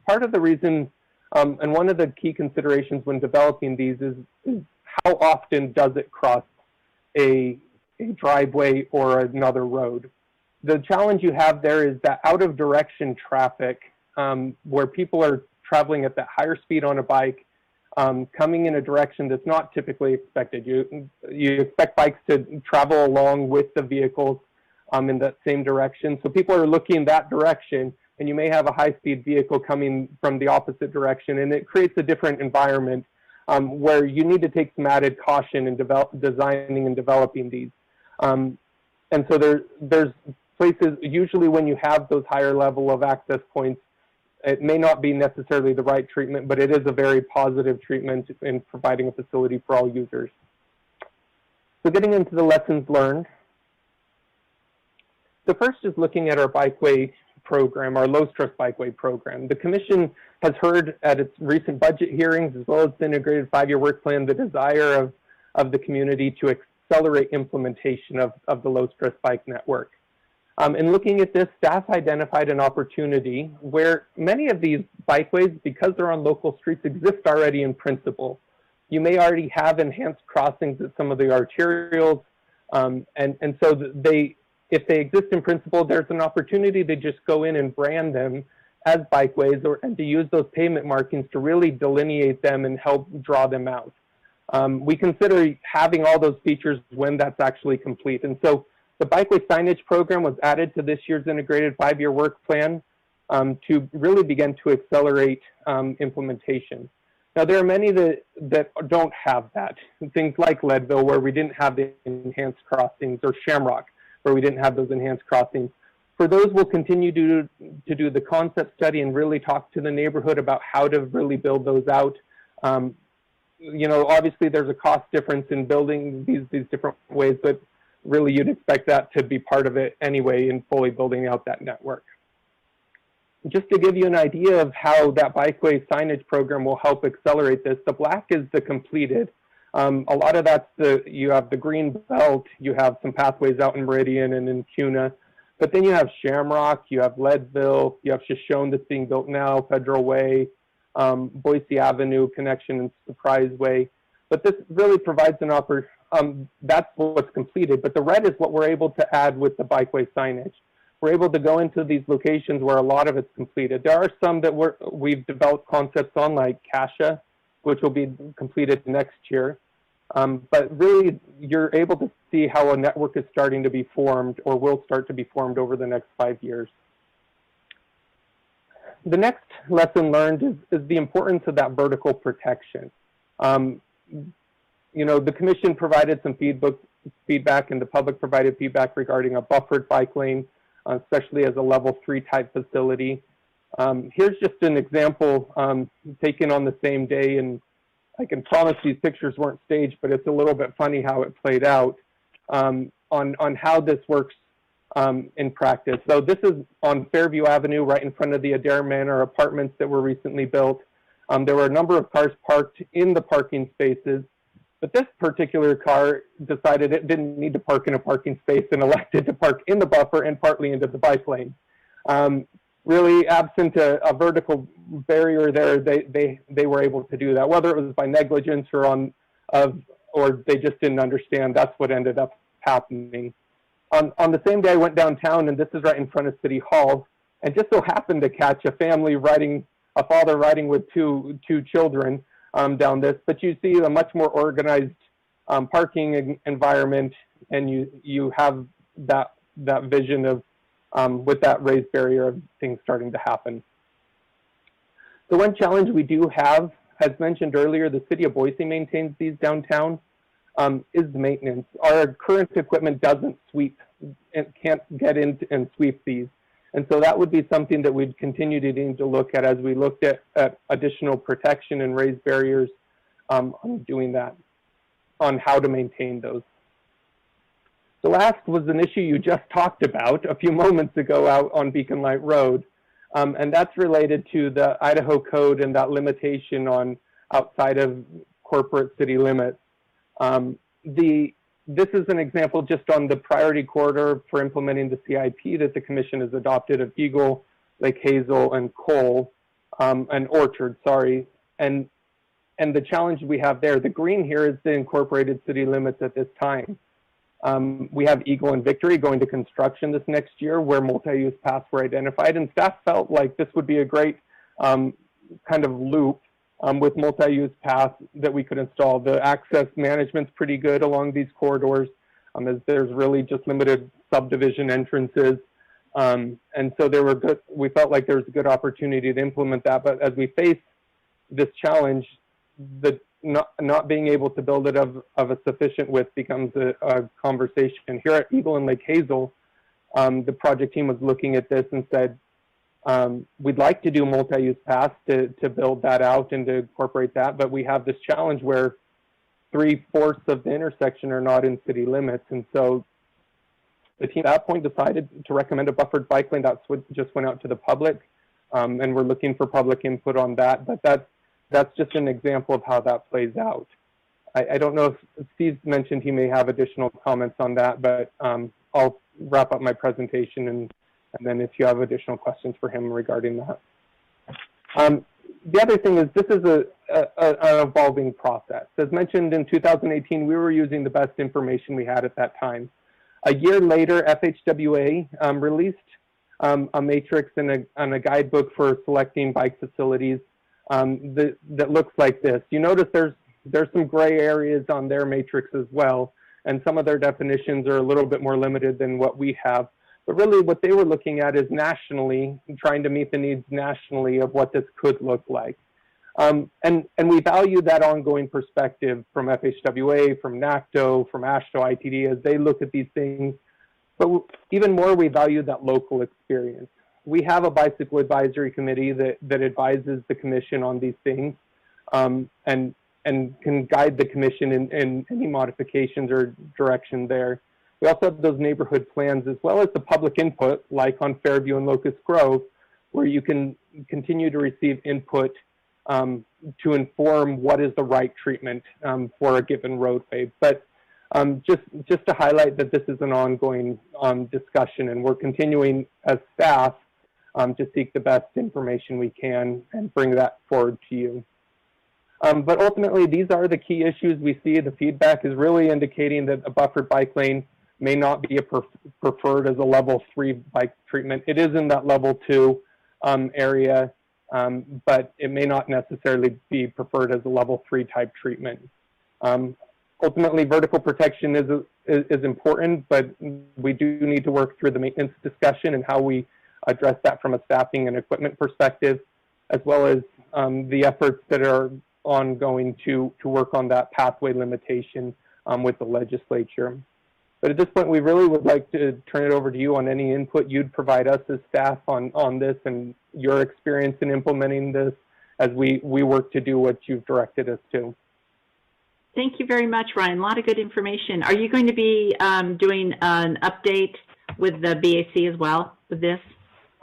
Part of the reason, and one of the key considerations when developing these is how often does it cross a driveway or another road. The challenge you have there is that out of direction traffic, where people are traveling at that higher speed on a bike, coming in a direction that's not typically expected. You expect bikes to travel along with the vehicles in that same direction. So people are looking that direction, and you may have a high-speed vehicle coming from the opposite direction, and it creates a different environment where you need to take some added caution in designing and developing these. And so there's places, usually when you have those higher level of access points, it may not be necessarily the right treatment, but it is a very positive treatment in providing a facility for all users. So getting into the lessons learned. The first is looking at our bikeway program, our low-stress bikeway program. The Commission has heard at its recent budget hearings, as well as the integrated five-year work plan, the desire of the community to accelerate implementation of the low-stress bike network. In looking at this, staff identified an opportunity where many of these bikeways, because they're on local streets, exist already in principle. You may already have enhanced crossings at some of the arterials, and so if they exist in principle, there's an opportunity to just go in and brand them as bikeways and to use those pavement markings to really delineate them and help draw them out. We consider having all those features when that's actually complete. And so the bikeway signage program was added to this year's integrated five-year work plan to really begin to accelerate implementation. Now, there are many that don't have that. Things like Leadville, where we didn't have the enhanced crossings, or Shamrock, where we didn't have those enhanced crossings. For those, we'll continue to do the concept study and really talk to the neighborhood about how to really build those out. You know, obviously there's a cost difference in building these different ways, but really you'd expect that to be part of it anyway in fully building out that network. Just to give you an idea of how that bikeway signage program will help accelerate this, the black is the completed. A lot of that's you have the green belt, you have some pathways out in Meridian and in Cuna, but then you have Shamrock, you have Leadville, you have Shoshone that's being built now, Federal Way, Boise Avenue connection and Surprise Way. But this really provides an that's what's completed, but the red is what we're able to add with the bikeway signage. We're able to go into these locations where a lot of it's completed. There are some that we've developed concepts on, like Cascia, which will be completed next year. But really, you're able to see how a network is starting to be formed or will start to be formed over the next 5 years. The next lesson learned is the importance of that vertical protection. You know, the Commission provided some feedback and the public provided feedback regarding a buffered bike lane, especially as a level 3 type facility. Here's just an example taken on the same day, and I can promise these pictures weren't staged, but it's a little bit funny how it played out on how this works in practice. So this is on Fairview Avenue, right in front of the Adair Manor apartments that were recently built. There were a number of cars parked in the parking spaces, but this particular car decided it didn't need to park in a parking space and elected to park in the buffer and partly into the bike lane. Really, absent a vertical barrier there, they were able to do that. Whether it was by negligence or they just didn't understand, that's what ended up happening. On the same day, I went downtown, and this is right in front of City Hall, and just so happened to catch a father riding with two children down this. But you see a much more organized parking environment, and you have that vision of with that raised barrier of things starting to happen. The one challenge we do have, as mentioned earlier, the city of Boise maintains these downtown, is maintenance. Our current equipment doesn't sweep and can't get in and sweep these. And so that would be something that we'd continue to need to look at as we looked at additional protection and raised barriers on doing that, on how to maintain those. The last was an issue you just talked about a few moments ago out on Beacon Light Road, and that's related to the Idaho Code and that limitation on outside of corporate city limits. This is an example just on the priority corridor for implementing the CIP that the Commission has adopted of Eagle, Lake Hazel, and Cole, and Orchard, sorry. And the challenge we have there, the green here is the incorporated city limits at this time. We have Eagle and Victory going to construction this next year where multi-use paths were identified, and staff felt like this would be a great kind of loop with multi-use paths that we could install. The access management's pretty good along these corridors, as there's really just limited subdivision entrances. And so we felt like there was a good opportunity to implement that, but as we face this challenge, the not being able to build it of a sufficient width becomes a conversation. Here at Eagle and Lake Hazel, the project team was looking at this and said, we'd like to do multi-use paths to build that out and to incorporate that, but we have this challenge where 3/4 of the intersection are not in city limits. And so the team at that point decided to recommend a buffered bike lane. That's what just went out to the public, and we're looking for public input on that, but that's just an example of how that plays out. I don't know if Steve mentioned he may have additional comments on that, but I'll wrap up my presentation and then if you have additional questions for him regarding that. The other thing is this is an evolving process. As mentioned in 2018, we were using the best information we had at that time. A year later, FHWA released a matrix and a guidebook for selecting bike facilities that looks like this. You notice there's some gray areas on their matrix as well, and some of their definitions are a little bit more limited than what we have. But really what they were looking at is nationally, trying to meet the needs nationally of what this could look like. And we value that ongoing perspective from FHWA, from NACTO, from AASHTO, ITD, as they look at these things. But even more, we value that local experience. We have a bicycle advisory committee that advises the commission on these things, and can guide the commission in any modifications or direction there. We also have those neighborhood plans as well as the public input, like on Fairview and Locust Grove, where you can continue to receive input to inform what is the right treatment for a given roadway. But just to highlight that this is an ongoing discussion, and we're continuing as staff to seek the best information we can and bring that forward to you. But ultimately, these are the key issues we see. The feedback is really indicating that a buffered bike lane may not be preferred as a level 3 bike treatment. It is in that level 2 area, but it may not necessarily be preferred as a level 3 type treatment. Ultimately, vertical protection is important, but we do need to work through the maintenance discussion and how we address that from a staffing and equipment perspective, as well as the efforts that are ongoing to work on that pathway limitation with the legislature. But at this point, we really would like to turn it over to you on any input you'd provide us as staff on this and your experience in implementing this as we work to do what you've directed us to. Thank you very much, Ryan. A lot of good information. Are you going to be doing an update with the BAC as well with this?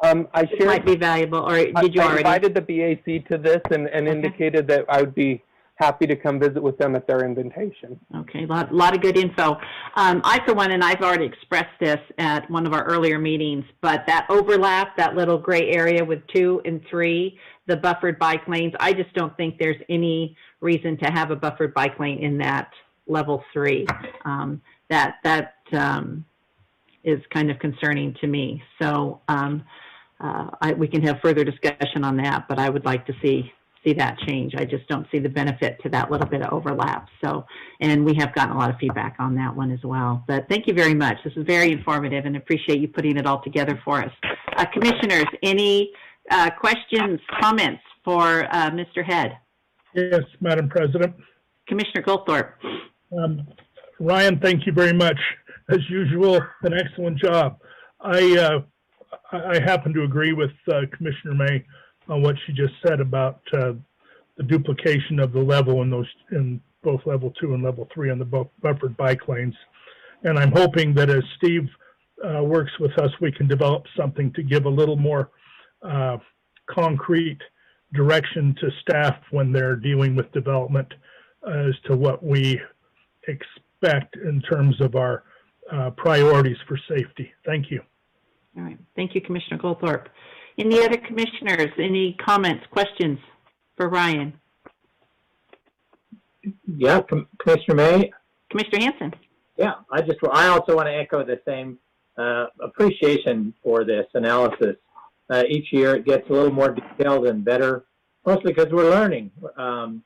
It might be valuable, or did you already? I invited the BAC to this and indicated that I would be happy to come visit with them at their invitation. Okay, a lot of good info. I, for one, and I've already expressed this at one of our earlier meetings, but that overlap, that little gray area with 2 and 3, the buffered bike lanes, I just don't think there's any reason to have a buffered bike lane in that level 3. That is kind of concerning to me. So we can have further discussion on that, but I would like to see that change. I just don't see the benefit to that little bit of overlap. So, and we have gotten a lot of feedback on that one as well. But thank you very much. This is very informative and appreciate you putting it all together for us. Commissioners, any questions, comments for Mr. Head? Yes, Madam President. Commissioner Goldthorpe. Ryan, thank you very much. As usual, an excellent job. I happen to agree with Commissioner May on what she just said about the duplication of the level in both level 2 and level 3 on the buffered bike lanes. And I'm hoping that as Steve works with us, we can develop something to give a little more concrete direction to staff when they're dealing with development as to what we expect in terms of our priorities for safety. Thank you. All right. Thank you, Commissioner Goldthorpe. Any other commissioners? Any comments, questions for Ryan? Yeah, Commissioner May. Commissioner Hanson. Yeah, I also want to echo the same appreciation for this analysis. Each year it gets a little more detailed and better, mostly because we're learning. I'm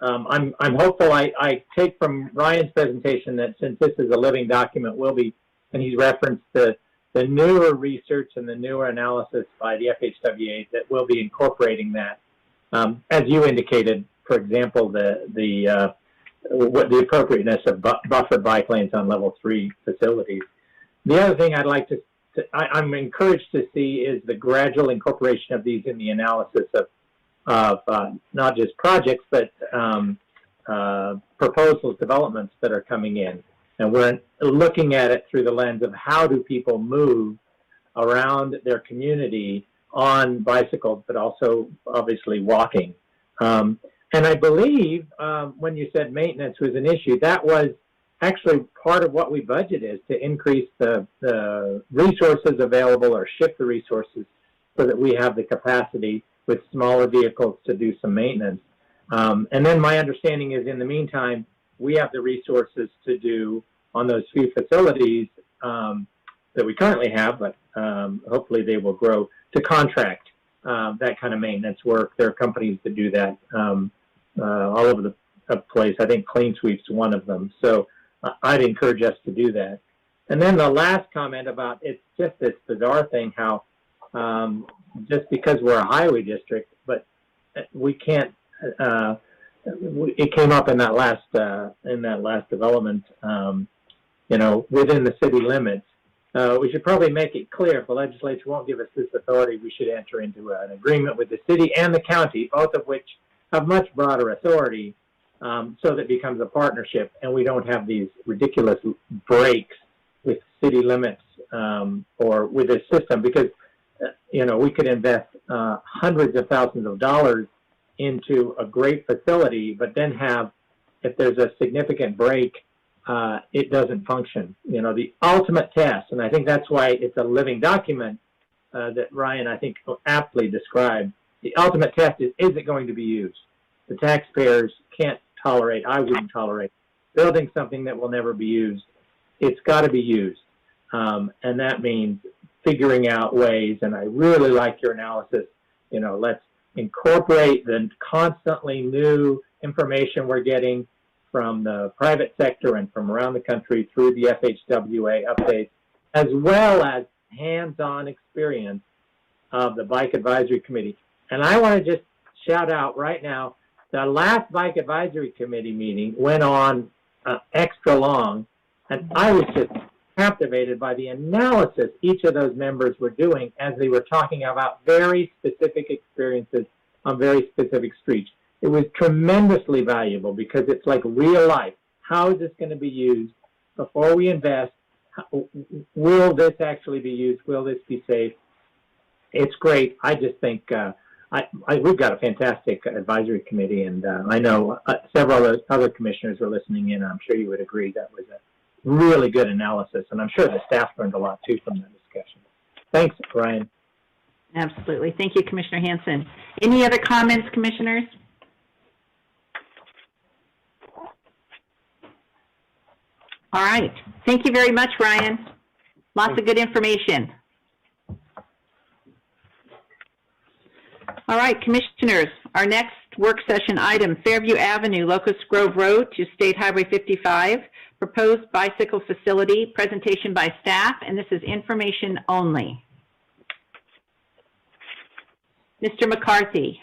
hopeful. I take from Ryan's presentation that since this is a living document, and he's referenced the newer research and the newer analysis by the FHWA, that we'll be incorporating that. As you indicated, for example, the appropriateness of buffered bike lanes on level 3 facilities. The other thing I'm encouraged to see is the gradual incorporation of these in the analysis of not just projects, but proposals, developments that are coming in. And we're looking at it through the lens of how do people move around their community on bicycles, but also obviously walking. And I believe when you said maintenance was an issue, that was actually part of what we budgeted, to increase the resources available or shift the resources so that we have the capacity with smaller vehicles to do some maintenance. And then my understanding is, in the meantime, we have the resources to do on those few facilities that we currently have, but hopefully they will grow, to contract that kind of maintenance work. There are companies that do that all over the place. I think Clean Sweep's one of them. So I'd encourage us to do that. And then the last comment about, it's just this bizarre thing how just because we're a highway district, but we can't, it came up in that last development, within the city limits. We should probably make it clear, if the legislature won't give us this authority, we should enter into an agreement with the city and the county, both of which have much broader authority, so that it becomes a partnership and we don't have these ridiculous breaks with city limits or with this system, because we could invest hundreds of thousands of dollars into a great facility, but then if there's a significant break, it doesn't function. The ultimate test, and I think that's why it's a living document that Ryan, I think, aptly described. The ultimate test is it going to be used? The taxpayers can't tolerate, I wouldn't tolerate, building something that will never be used. It's got to be used. And that means figuring out ways, and I really like your analysis, let's incorporate the constantly new information we're getting from the private sector and from around the country through the FHWA updates, as well as hands-on experience of the Bike Advisory Committee. And I want to just shout out right now, the last Bike Advisory Committee meeting went on extra long, and I was just captivated by the analysis each of those members were doing as they were talking about very specific experiences on very specific streets. It was tremendously valuable because it's like real life. How is this going to be used before we invest? Will this actually be used? Will this be safe? It's great. I just think we've got a fantastic advisory committee, and I know several of those other commissioners are listening in. I'm sure you would agree that was a really good analysis, and I'm sure the staff learned a lot too from that discussion. Thanks, Ryan. Absolutely. Thank you, Commissioner Hanson. Any other comments, commissioners? All right. Thank you very much, Ryan. Lots of good information. All right, commissioners, our next work session item, Fairview Avenue, Locust Grove Road to State Highway 55, proposed bicycle facility, presentation by staff, and this is information only. Mr. McCarthy.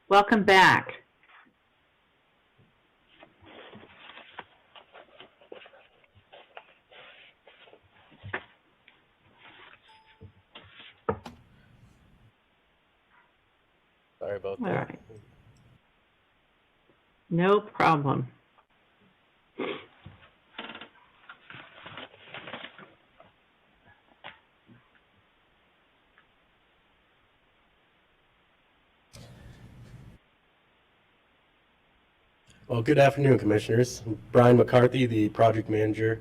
Welcome back. Sorry about that. All right. No problem. Well, good afternoon, Commissioners. I'm Brian McCarthy, the project manager,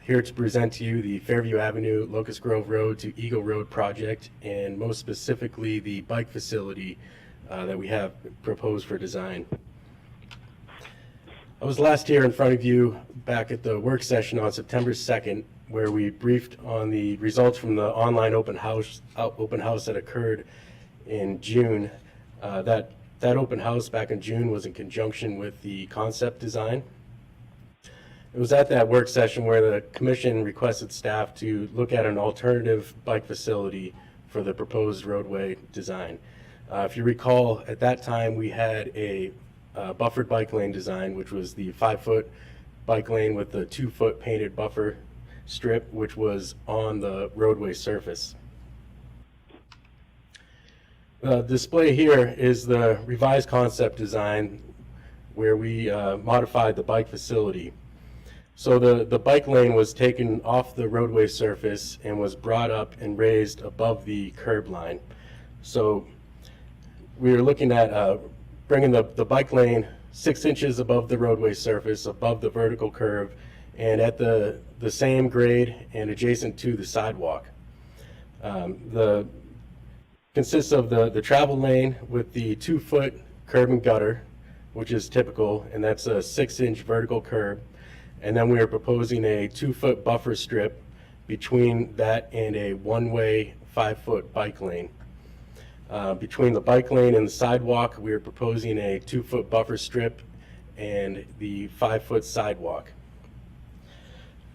here to present to you the Fairview Avenue, Locust Grove Road to Eagle Road project, and most specifically the bike facility that we have proposed for design. I was last here in front of you back at the work session on September 2nd, where we briefed on the results from the online open house that occurred in June. That open house back in June was in conjunction with the concept design. It was at that work session where the commission requested staff to look at an alternative bike facility for the proposed roadway design. If you recall, at that time we had a buffered bike lane design, which was the 5-foot bike lane with the 2-foot painted buffer strip, which was on the roadway surface. The display here is the revised concept design where we modified the bike facility. So the bike lane was taken off the roadway surface and was brought up and raised above the curb line. So we were looking at bringing the bike lane 6 inches above the roadway surface, above the vertical curve, and at the same grade and adjacent to the sidewalk. Consists of the travel lane with the 2-foot curb and gutter, which is typical, and that's a 6-inch vertical curb. And then we are proposing a 2-foot buffer strip between that and a one-way 5-foot bike lane. Between the bike lane and the sidewalk, we are proposing a 2-foot buffer strip and the 5-foot sidewalk.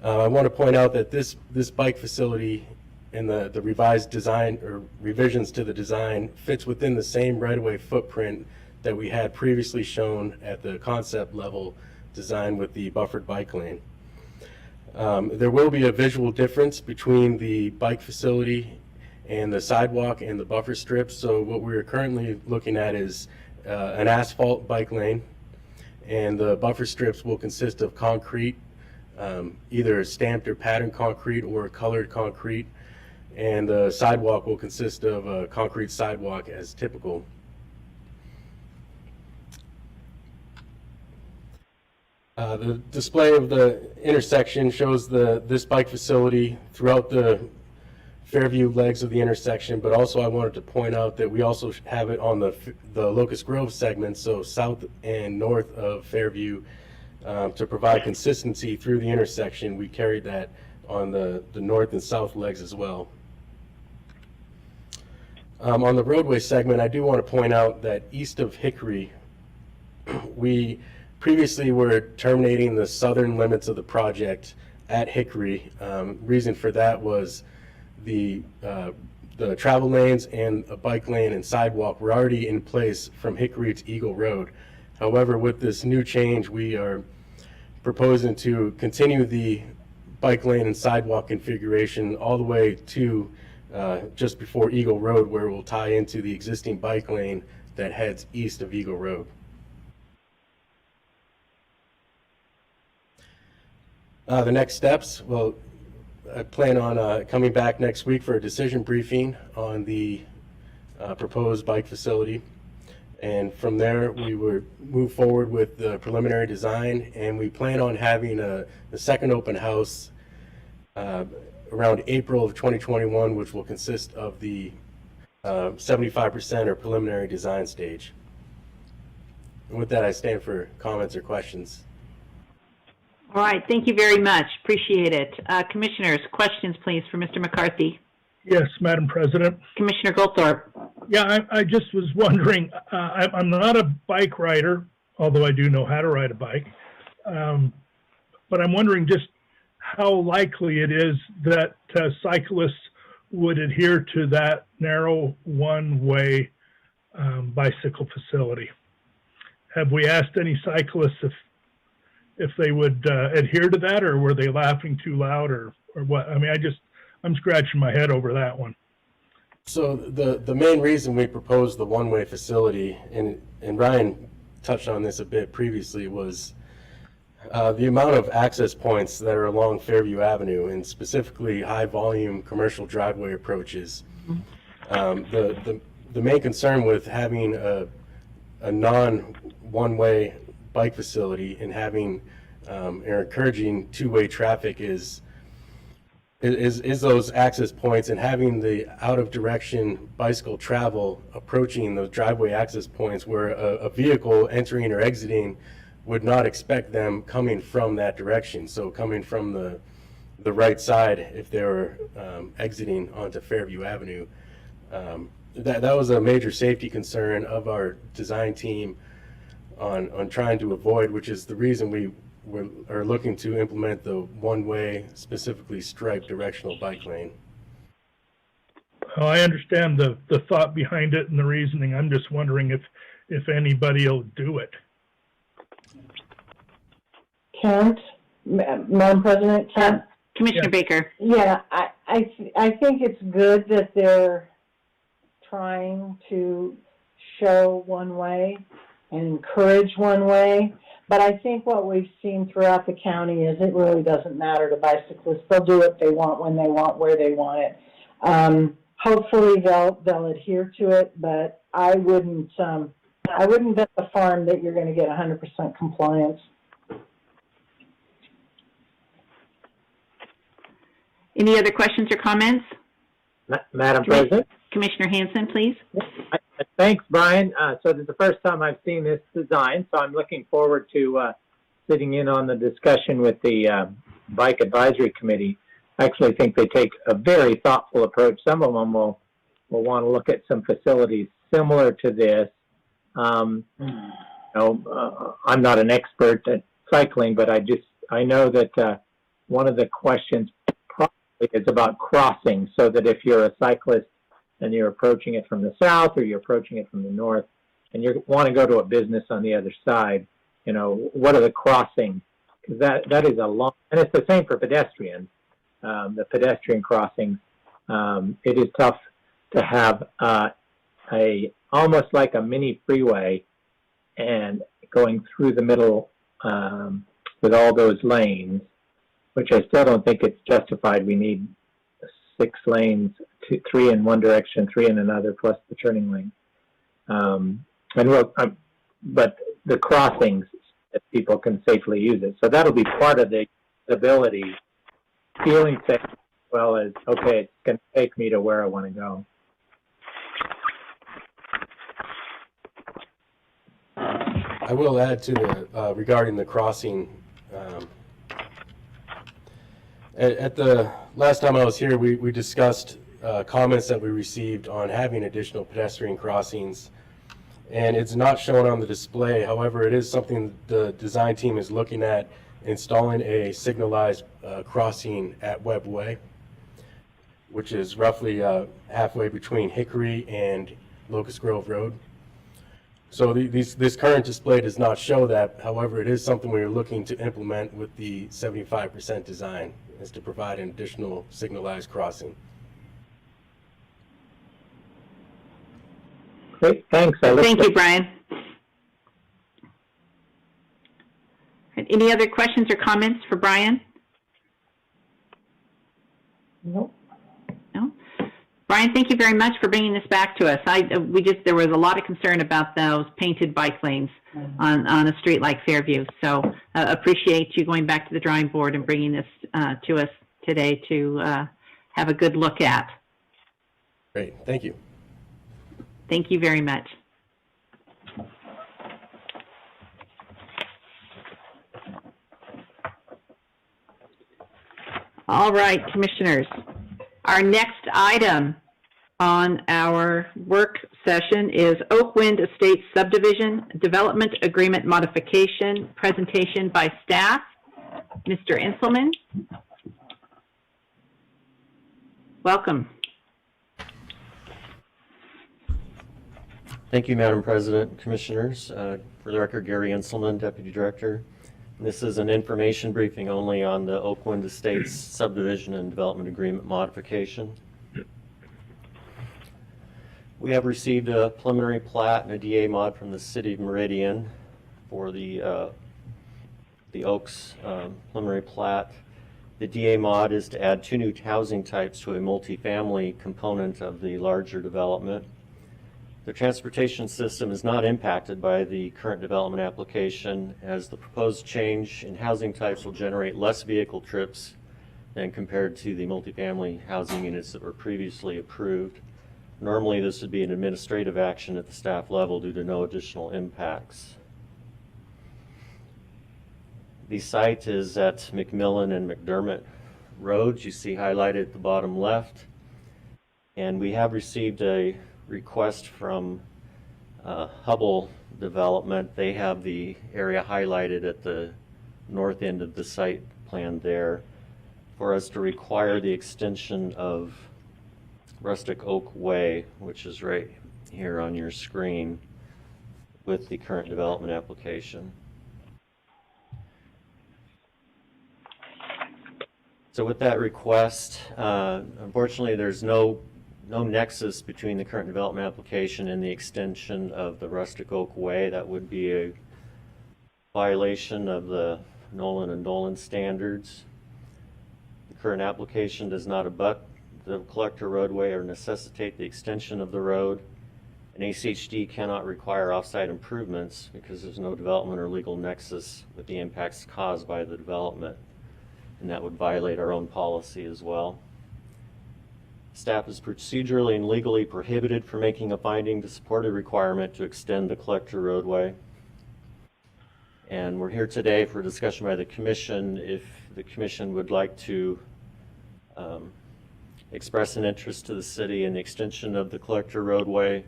I want to point out that this bike facility and the revised design or revisions to the design fits within the same right-of-way footprint that we had previously shown at the concept level design with the buffered bike lane. There will be a visual difference between the bike facility and the sidewalk and the buffer strips. So what we're currently looking at is an asphalt bike lane, and the buffer strips will consist of concrete, either stamped or patterned concrete or colored concrete. And the sidewalk will consist of a concrete sidewalk as typical. The display of the intersection shows this bike facility throughout the Fairview legs of the intersection, but also I wanted to point out that we also have it on the Locust Grove segment, so south and north of Fairview, to provide consistency through the intersection. We carried that on the north and south legs as well. On the roadway segment, I do want to point out that east of Hickory, we previously were terminating the southern limits of the project at Hickory. Reason for that was the travel lanes and a bike lane and sidewalk were already in place from Hickory to Eagle Road. However, with this new change, we are proposing to continue the bike lane and sidewalk configuration all the way to just before Eagle Road, where we'll tie into the existing bike lane that heads east of Eagle Road. The next steps, well, I plan on coming back next week for a decision briefing on the proposed bike facility. And from there, we would move forward with the preliminary design, and we plan on having the second open house around April of 2021, which will consist of the 75% or preliminary design stage. And with that, I stand for comments or questions. All right, thank you very much. Appreciate it. Commissioners, questions, please, for Mr. McCarthy. Yes, Madam President. Commissioner Goldthorpe. Yeah, I just was wondering, I'm not a bike rider, although I do know how to ride a bike. But I'm wondering just how likely it is that cyclists would adhere to that narrow one-way bicycle facility. Have we asked any cyclists if they would adhere to that, or were they laughing too loud, or what? I mean, I'm scratching my head over that one. So the main reason we proposed the one-way facility, and Ryan touched on this a bit previously, was the amount of access points that are along Fairview Avenue, and specifically high-volume commercial driveway approaches. The main concern with having a non-one-way bike facility and having or encouraging two-way traffic is those access points, and having the out-of-direction bicycle travel approaching those driveway access points where a vehicle entering or exiting would not expect them coming from that direction. So coming from the right side if they were exiting onto Fairview Avenue. That was a major safety concern of our design team on trying to avoid, which is the reason we are looking to implement the one-way, specifically striped directional bike lane. Well, I understand the thought behind it and the reasoning. I'm just wondering if anybody will do it. Kent, Madam President, Kent? Commissioner Baker. Yeah, I think it's good that they're trying to show one way and encourage one way, but I think what we've seen throughout the county is it really doesn't matter to bicyclists. They'll do what they want, when they want, where they want it. Hopefully they'll adhere to it, but I wouldn't bet the farm that you're going to get 100% compliance. Any other questions or comments? Madam President? Commissioner Hanson, please. Thanks, Brian. So this is the first time I've seen this design, so I'm looking forward to sitting in on the discussion with the Bike Advisory Committee. I actually think they take a very thoughtful approach. Some of them will want to look at some facilities similar to this. I'm not an expert at cycling, but I know that one of the questions probably is about crossing, so that if you're a cyclist and you're approaching it from the south or you're approaching it from the north and you want to go to a business on the other side, what are the crossings? Because that is a long, and it's the same for pedestrians, the pedestrian crossings. It is tough to have almost like a mini freeway and going through the middle with all those lanes, which I still don't think it's justified. We need 6 lanes, 3 in one direction, 3 in another, plus the turning lane. But the crossings, that people can safely use it. So that'll be part of the ability, feeling safe, as well as, okay, it's going to take me to where I want to go. I will add to the regarding the crossing. At the last time I was here, we discussed comments that we received on having additional pedestrian crossings, and it's not shown on the display. However, it is something the design team is looking at, installing a signalized crossing at Webb Way, which is roughly halfway between Hickory and Locust Grove Road. So this current display does not show that. However, it is something we are looking to implement with the 75% design, is to provide an additional signalized crossing. Great, thanks. Thank you, Brian. Any other questions or comments for Brian? Nope. No? Brian, thank you very much for bringing this back to us. There was a lot of concern about those painted bike lanes on a street like Fairview. So appreciate you going back to the drawing board and bringing this to us today to have a good look at. Great, thank you. Thank you very much. All right, commissioners. Our next item on our work session is Oakwind Estates Subdivision Development Agreement Modification, presentation by staff. Mr. Inselman. Welcome. Thank you, Madam President, Commissioners. For the record, Gary Inselman, Deputy Director. This is an information briefing only on the Oakwind Estates Subdivision and Development Agreement Modification. We have received a preliminary plat and a DA mod from the City of Meridian. for the Oaks preliminary plat. The DA mod is to add 2 new housing types to a multifamily component of the larger development. The transportation system is not impacted by the current development application, as the proposed change in housing types will generate less vehicle trips than compared to the multifamily housing units that were previously approved. Normally, this would be an administrative action at the staff level due to no additional impacts. The site is at McMillan and McDermott Roads, you see highlighted at the bottom left. And we have received a request from Hubble Development. They have the area highlighted at the north end of the site plan there for us to require the extension of Rustic Oak Way, which is right here on your screen with the current development application. So with that request, unfortunately, there's no nexus between the current development application and the extension of the Rustic Oak Way. That would be a violation of the Nolan and Dolan standards. The current application does not abut the collector roadway or necessitate the extension of the road. And ACHD cannot require off-site improvements because there's no development or legal nexus with the impacts caused by the development. And that would violate our own policy as well. Staff is procedurally and legally prohibited from making a finding to support a requirement to extend the collector roadway. And we're here today for discussion by the Commission. If the Commission would like to express an interest to the city in the extension of the collector roadway,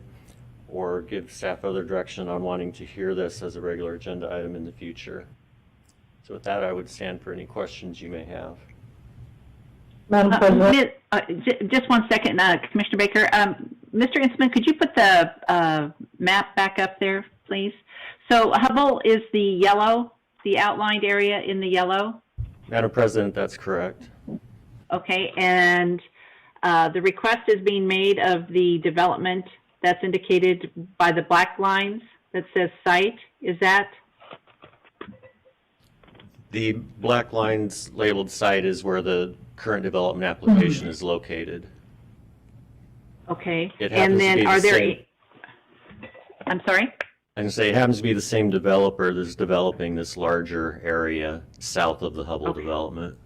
or give staff other direction on wanting to hear this as a regular agenda item in the future. So with that, I would stand for any questions you may have. Madam President. Just one second, Commissioner Baker. Mr. Instman, could you put the map back up there, please? So Hubble is the yellow, the outlined area in the yellow? Madam President, that's correct. Okay, and the request is being made of the development that's indicated by the black lines that says site. Is that? The black lines labeled site is where the current development application is located. Okay, It happens and to be then the are there, same- I'm sorry? I can say it happens to be the same developer that's developing this larger area south of the Hubble development.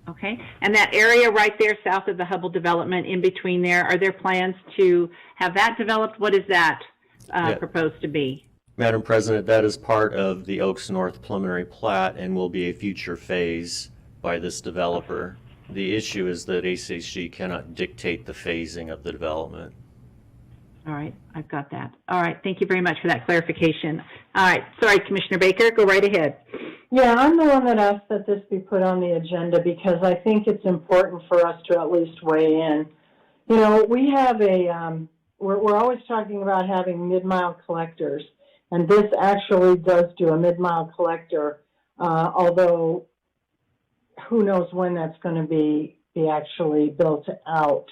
Okay, and that area right there south of the Hubble development, in between there, are there plans to have that developed? What is that proposed to be? Madam President, that is part of the Oaks North preliminary plat and will be a future phase by this developer. The issue is that ACHD cannot dictate the phasing of the development. All right, I've got that. All right, thank you very much for that clarification. All right, sorry, Commissioner Baker, go right ahead. Yeah, I'm the one that asked that this be put on the agenda because I think it's important for us to at least weigh in. You know, we have we're always talking about having mid-mile collectors, and this actually does do a mid-mile collector, although who knows when that's going to be actually built out,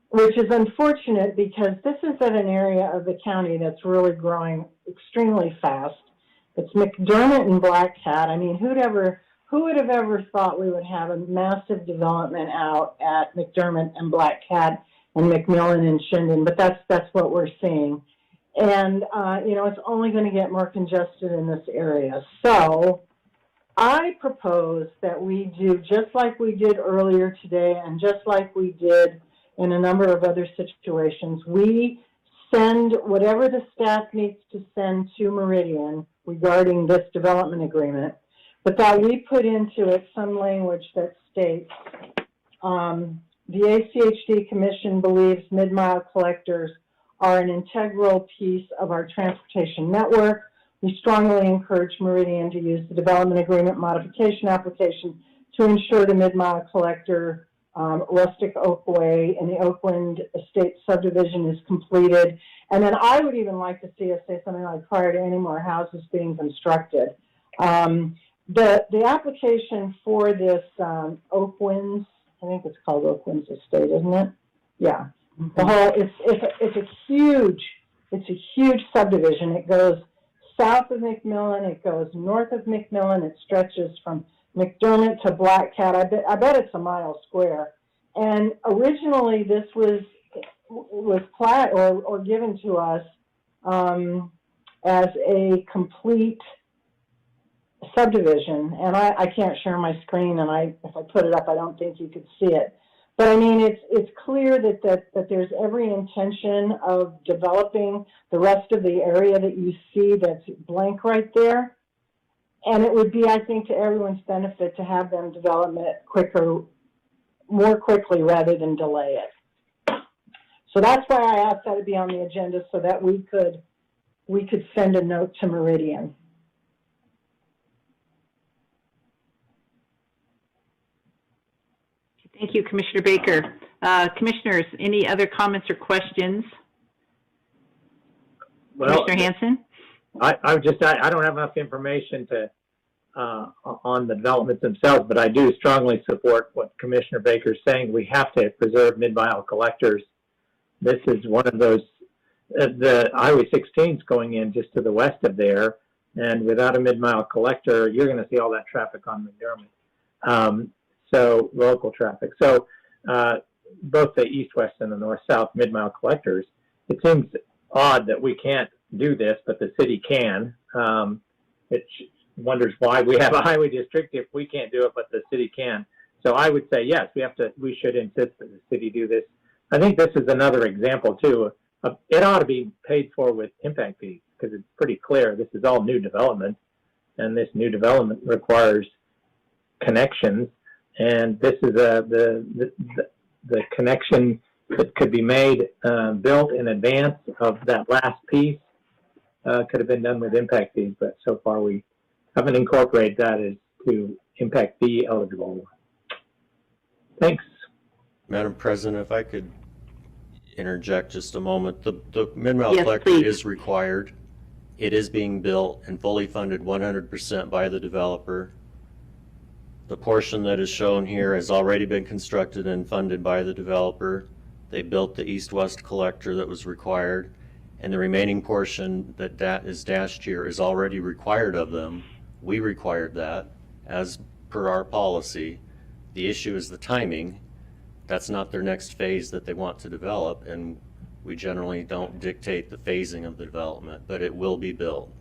which is unfortunate because this is at an area of the county that's really growing extremely fast. It's McDermott and Black Cat. I mean, who would have ever thought we would have a massive development out at McDermott and Black Cat and McMillan and Shindon? But that's what we're seeing. And, you know, it's only going to get more congested in this area. So I propose that we do just like we did earlier today and just like we did in a number of other situations. We send whatever the staff needs to send to Meridian regarding this development agreement, but that we put into it some language that states the ACHD Commission believes mid-mile collectors are an integral piece of our transportation network. We strongly encourage Meridian to use the development agreement modification application to ensure the mid-mile collector Rustic Oak Way and the Oakland Estate subdivision is completed. And then I would even like to see us say something like prior to any more houses being constructed. The application for this Oakwinds, I think it's called Oakwinds Estate, isn't it? Yeah. The whole it's a huge subdivision. It goes south of McMillan, it goes north of McMillan, it stretches from McDermott to Black Cat. I bet it's a mile square. And originally this was plat or given to us as a complete subdivision. And I can't share my screen, and if I put it up, I don't think you could see it. But I mean, it's clear that there's every intention of developing the rest of the area that you see that's blank right there. And it would be, I think, to everyone's benefit to have them develop it more quickly rather than delay it. So that's why I asked that to be on the agenda, so that we could send a note to Meridian. Thank you, Commissioner Baker. Commissioners, any other comments or questions? Well, Commissioner Hansen? I don't have enough information to on the developments themselves, but I do strongly support what Commissioner Baker is saying. We have to preserve mid-mile collectors. This is one of those, the Highway 16 is going in just to the west of there, and without a mid-mile collector, you're going to see all that traffic on McDermott. So local traffic. So both the east-west and the north-south mid-mile collectors, it seems odd that we can't do this, but the city can. It wonders why we have a highway district if we can't do it, but the city can. So I would say, yes, we should insist that the city do this. I think this is another example too. It ought to be paid for with impact fees, because it's pretty clear this is all new development, and this new development requires connections. And this is the connection that could be made, built in advance of that last piece. Could have been done with impact fees, but so far we haven't incorporated that as to impact fee eligible. Thanks. Madam President, if I could interject just a moment. The mid-mile Yes, collector please. is required. It is being built and fully funded 100% by the developer. The portion that is shown here has already been constructed and funded by the developer. They built the east-west collector that was required, and the remaining portion that is dashed here is already required of them. We required that as per our policy. The issue is the timing. That's not their next phase that they want to develop, and we generally don't dictate the phasing of the development, but it will be built.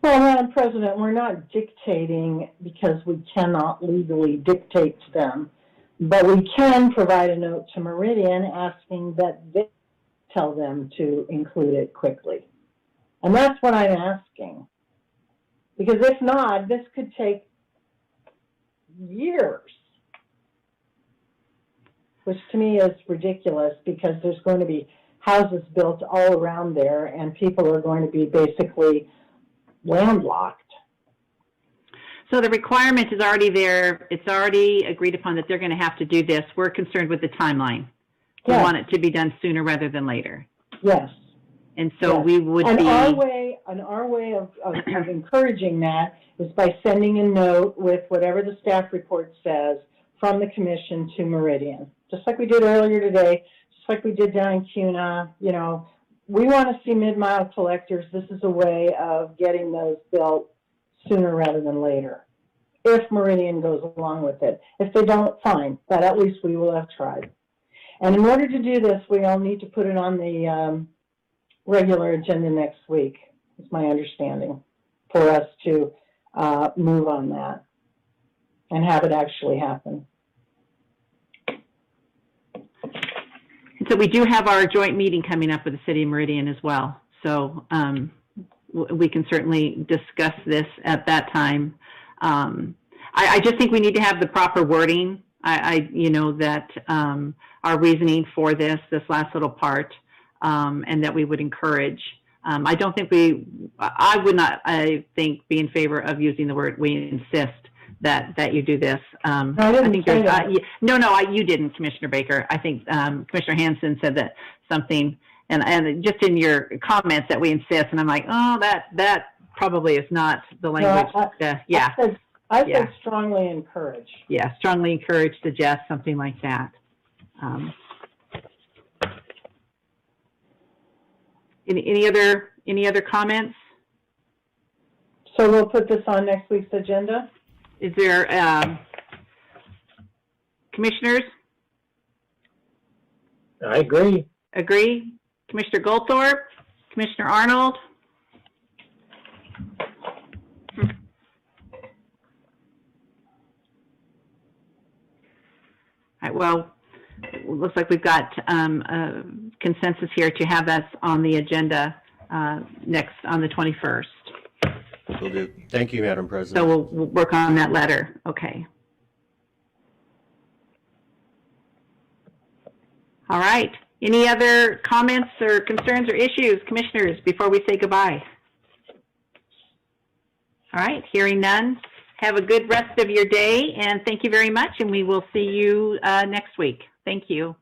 Well, Madam President, we're not dictating because we cannot legally dictate to them, but we can provide a note to Meridian asking that they tell them to include it quickly. And that's what I'm asking. Because if not, this could take years, which to me is ridiculous, because there's going to be houses built all around there and people are going to be basically landlocked. So the requirement is already there. It's already agreed upon that they're going to have to do this. We're concerned with the timeline. We Yes. want it to be done sooner rather than later. Yes. And so Yes. we would and be... our way of encouraging that is by sending a note with whatever the staff report says from the commission to Meridian. Just like we did earlier today, just like we did down in CUNA, you know, we want to see mid-mile collectors. This is a way of getting those built sooner rather than later, if Meridian goes along with it. If they don't, fine, but at least we will have tried. And in order to do this, we all need to put it on the regular agenda next week, is my understanding, for us to move on that and have it actually happen. So we do have our joint meeting coming up with the City of Meridian as well. So we can certainly discuss this at that time. I just think we need to have the proper wording. You know, that our reasoning for this last little part, and that we would encourage. I don't think I would not, I think, be in favor of using the word we insist that you do this. I didn't say that. You didn't, Commissioner Baker. I think Commissioner Hansen said that something, and just in your comments that we insist, and I'm like, oh, that probably is not the language. I said strongly encourage. Yeah, strongly encourage, suggest, something like that. Any Any other comments? So we'll put this on next week's agenda? Is there, commissioners I agree. agree? Commissioner Goldthorpe, Commissioner Arnold? All right, well, looks like we've got consensus here to have us on the agenda next on the 21st. Will do. Thank you, Madam So President. we'll work on that letter. Okay. All right. Any other comments or concerns or issues, commissioners, before we say goodbye? All right. Hearing none. Have a good rest of your day, and thank you very much, and we will see you next week. Thank you.